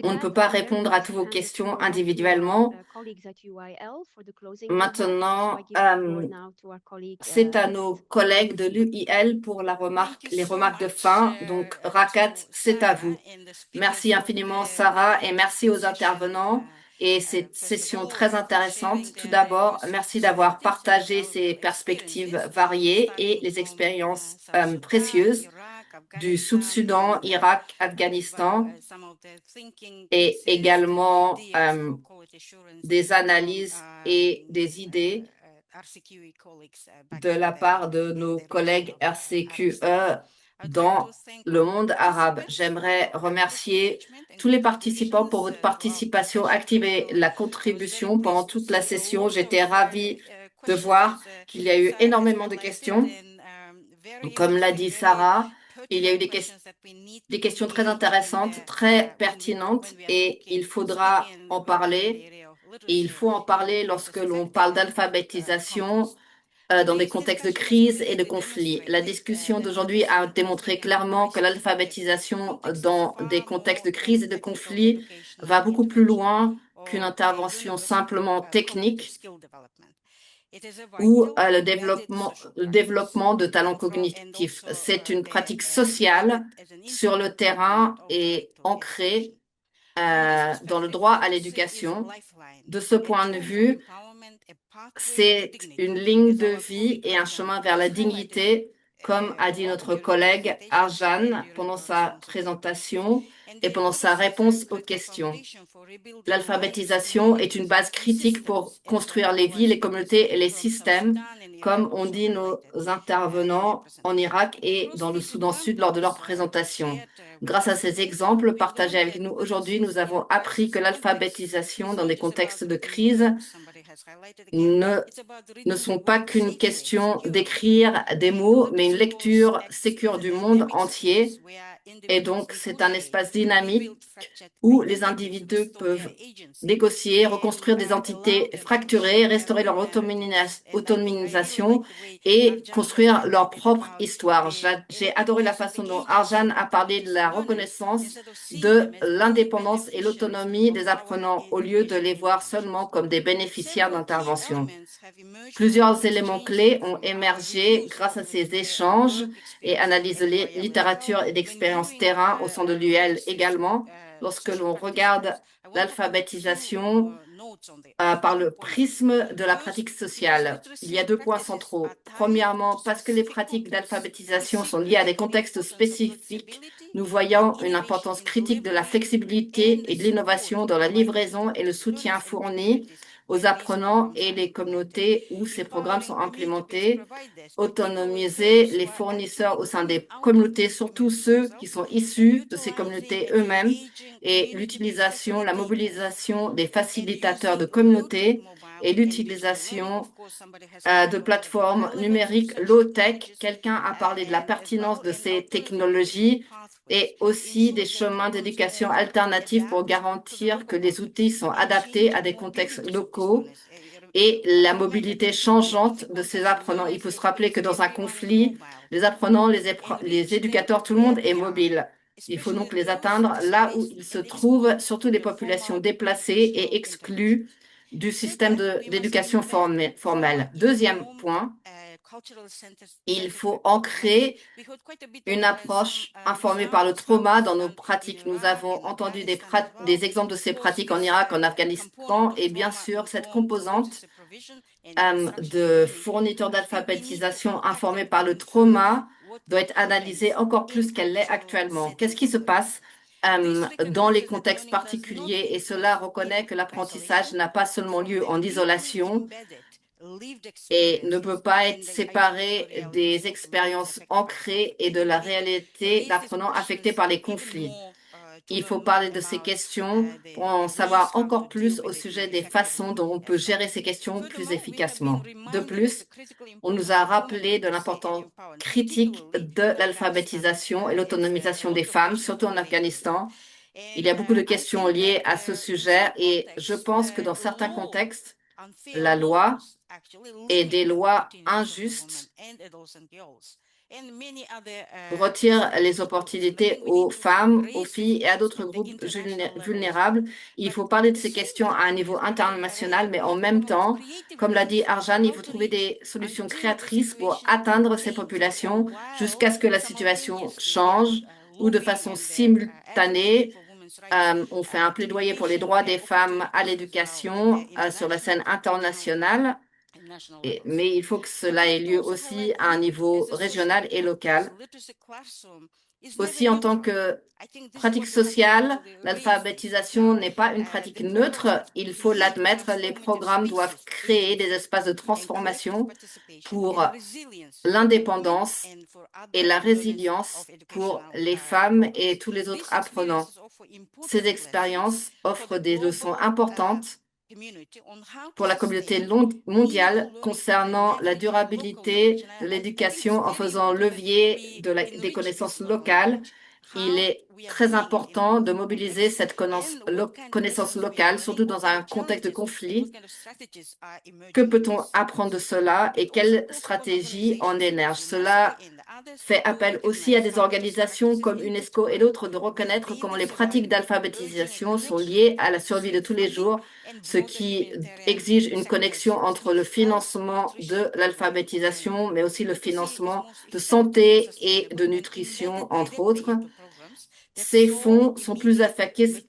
on ne peut pas répondre à toutes vos questions individuellement. Maintenant, c'est à nos collègues de l'UIL pour les remarques de fin. Donc, Rakat, c'est à vous. Merci infiniment, Sarah, et merci aux intervenants. et cette session très intéressante. Tout d'abord, merci d'avoir partagé ces perspectives variées et les expériences précieuses du Sud-Soudan, Irak, Afghanistan et également des analyses et des idées de la part de nos collègues RCQE dans le monde arabe. J'aimerais remercier tous les participants pour votre participation active et la contribution pendant toute la session. J'étais ravie de voir qu'il y a eu énormément de questions. Comme l'a dit Sarah, il y a eu des questions très intéressantes, très pertinentes, et il faudra en parler. Et il faut en parler lorsque l'on parle d'alphabétisation dans des contextes de crise et de conflit. La discussion d'aujourd'hui a démontré clairement que l'alphabétisation dans des contextes de crise et de conflit va beaucoup plus loin qu'une intervention simplement technique ou le développement de talents cognitifs. C'est une pratique sociale sur le terrain et ancrée dans le droit à l'éducation. De ce point de vue, c'est une ligne de vie et un chemin vers la dignité, comme a dit notre collègue Arjan pendant sa présentation et pendant sa réponse aux questions. L'alphabétisation est une base critique pour construire les vies, les communautés et les systèmes, comme ont dit nos intervenants en Irak et dans le Soudan Sud lors de leur présentation. Grâce à ces exemples partagés avec nous aujourd'hui, nous avons appris que l'alphabétisation dans des contextes de crise ne sont pas qu'une question d'écrire des mots, mais une lecture sécure du monde entier. Et donc, c'est un espace dynamique où les individus peuvent négocier, reconstruire des entités fracturées, restaurer leur autonomisation et construire leur propre histoire. J'ai adoré la façon dont Arjan a parlé de la reconnaissance de l'indépendance et l'autonomie des apprenants au lieu de les voir seulement comme des bénéficiaires d'intervention. Plusieurs éléments clés ont émergé grâce à ces échanges et analyses de littérature et d'expérience terrain au sein de l'UL également. Lorsque l'on regarde l'alphabétisation par le prisme de la pratique sociale, il y a 2 points centraux. Premièrement, parce que les pratiques d'alphabétisation sont liées à des contextes spécifiques, nous voyons une importance critique de la flexibilité et de l'innovation dans la livraison et le soutien fourni aux apprenants et les communautés où ces programmes sont implémentés, autonomiser les fournisseurs au sein des communautés, surtout ceux qui sont issus de ces communautés eux-mêmes, et l'utilisation, la mobilisation des facilitateurs de communautés et l'utilisation de plateformes numériques low-tech. Quelqu'un a parlé de la pertinence de ces technologies et aussi des chemins d'éducation alternatifs pour garantir que les outils sont adaptés à des contextes locaux et la mobilité changeante de ces apprenants. Il faut se rappeler que dans un conflit, les apprenants, les éducateurs, tout le monde est mobile. Il faut donc les atteindre là où ils se trouvent, surtout les populations déplacées et exclues du système d'éducation formelle. Deuxième point, il faut ancrer une approche informée par le trauma dans nos pratiques. Nous avons entendu des exemples de ces pratiques en Irak, en Afghanistan, et bien sûr, cette composante de fourniture d'alphabétisation informée par le trauma doit être analysée encore plus qu'elle l'est actuellement. Qu'est-ce qui se passe dans les contextes particuliers? Et cela reconnaît que l'apprentissage n'a pas seulement lieu en isolation et ne peut pas être séparé des expériences ancrées et de la réalité d'apprenants affectés par les conflits. Il faut parler de ces questions pour en savoir encore plus au sujet des façons dont on peut gérer ces questions plus efficacement. De plus, on nous a rappelé de l'importance critique de l'alphabétisation et l'autonomisation des femmes, surtout en Afghanistan. Il y a beaucoup de questions liées à ce sujet et je pense que dans certains contextes, la loi et des lois injustes retire les opportunités aux femmes, aux filles et à d'autres groupes vulnérables. Il faut parler de ces questions à un niveau international, mais en même temps, comme l'a dit Arjan, il faut trouver des solutions créatrices pour atteindre ces populations jusqu'à ce que la situation change ou de façon simultanée ont fait un plaidoyer pour les droits des femmes à l'éducation sur la scène internationale, mais il faut que cela ait lieu aussi à un niveau régional et local. Aussi, en tant que pratique sociale, l'alphabétisation n'est pas une pratique neutre. Il faut l'admettre, les programmes doivent créer des espaces de transformation pour l'indépendance et la résilience pour les femmes et tous les autres apprenants. Ces expériences offrent des leçons importantes pour la communauté mondiale concernant la durabilité de l'éducation en faisant levier des connaissances locales. Il est très important de mobiliser cette connaissance locale, surtout dans un contexte de conflit. Que peut-on apprendre de cela et quelles stratégies en émergent? Cela fait appel aussi à des organisations comme UNESCO et d'autres de reconnaître comment les pratiques d'alphabétisation sont liées à la survie de tous les jours, ce qui exige une connexion entre le financement de l'alphabétisation, mais aussi le financement de santé et de nutrition, entre autres. Ces fonds sont plus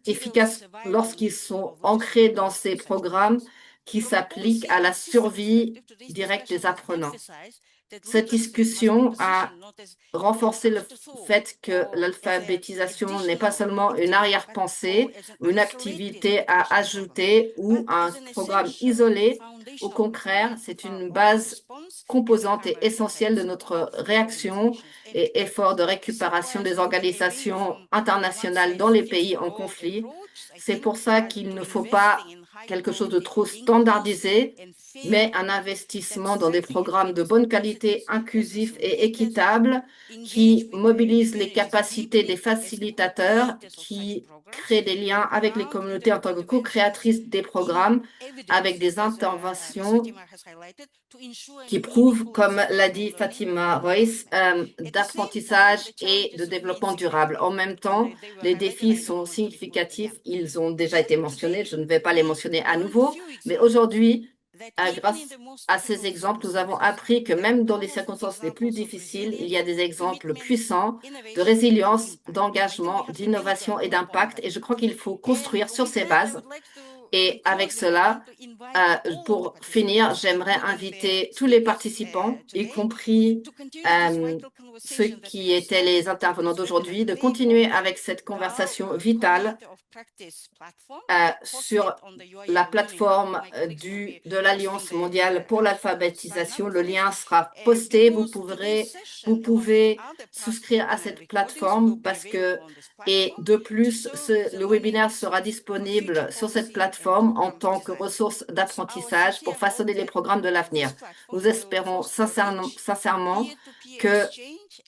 efficaces lorsqu'ils sont ancrés dans ces programmes qui s'appliquent à la survie directe des apprenants. Cette discussion a renforcé le fait que l'alphabétisation n'est pas seulement une arrière-pensée, une activité à ajouter ou un programme isolé. Au contraire, c'est une base composante et essentielle de notre réaction et effort de récupération des organisations internationales dans les pays en conflit. C'est pour ça qu'il ne faut pas quelque chose de trop standardisé, mais un investissement dans des programmes de bonne qualité, inclusifs et équitables, qui mobilisent les capacités des facilitateurs, qui créent des liens avec les communautés en tant que co-créatrices des programmes, avec des interventions qui prouvent, comme l'a dit Fatima Royce, d'apprentissage et de développement durable. En même temps, les défis sont significatifs. Ils ont déjà été mentionnés. Je ne vais pas les mentionner à nouveau. Mais aujourd'hui, grâce à ces exemples, nous avons appris que même dans les circonstances les plus difficiles, il y a des exemples puissants de résilience, d'engagement, d'innovation et d'impact. Et je crois qu'il faut construire sur ces bases. Et avec cela, pour finir, j'aimerais inviter tous les participants, y compris ceux qui étaient les intervenants d'aujourd'hui, de continuer avec cette conversation vitale sur la plateforme de l'Alliance mondiale pour l'alphabétisation. Le lien sera posté. Vous pouvez souscrire à cette plateforme et de plus, le webinaire sera disponible sur cette plateforme en tant que ressource d'apprentissage pour façonner les programmes de l'avenir. Nous espérons sincèrement que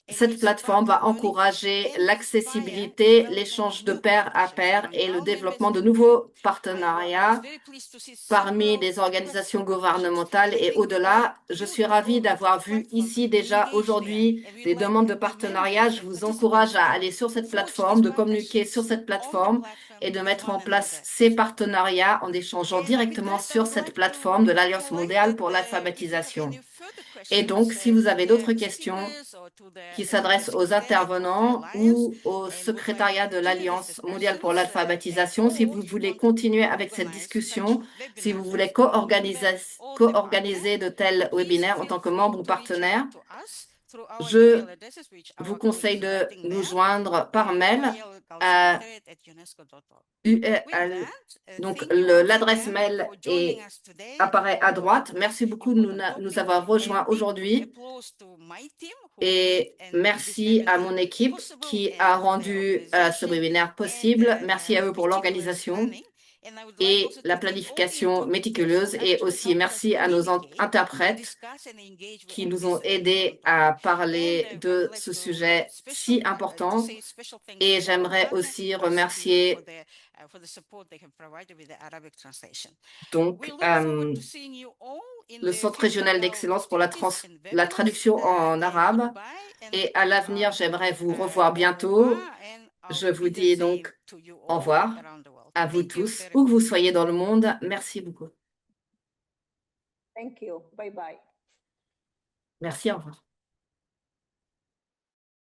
cette plateforme va encourager l'accessibilité, l'échange de pair à pair et le développement de nouveaux partenariats parmi les organisations gouvernementales et au-delà. Je suis ravie d'avoir vu ici déjà aujourd'hui des demandes de partenariat. Je vous encourage à aller sur cette plateforme, de communiquer sur cette plateforme et de mettre en place ces partenariats en échangeant directement sur cette plateforme de l'Alliance mondiale pour l'alphabétisation. Et donc, si vous avez d'autres questions qui s'adressent aux intervenants ou au secrétariat de l'Alliance mondiale pour l'alphabétisation, si vous voulez continuer avec cette discussion, si vous voulez co-organiser de tels webinaires en tant que membre ou partenaire, je vous conseille de nous joindre par mail à donc l'adresse mail apparaît à droite. Merci beaucoup de nous avoir rejoints aujourd'hui et merci à mon équipe qui a rendu ce webinaire possible. Merci à eux pour l'organisation et la planification méticuleuse et aussi merci à nos interprètes qui nous ont aidés à parler de ce sujet si important. Et j'aimerais aussi remercier donc le Centre régional d'excellence pour la traduction en arabe. Et à l'avenir, j'aimerais vous revoir bientôt. Je vous dis donc au revoir à vous tous, où que vous soyez dans le monde. Merci beaucoup. Thank you. Bye bye. Merci, au revoir.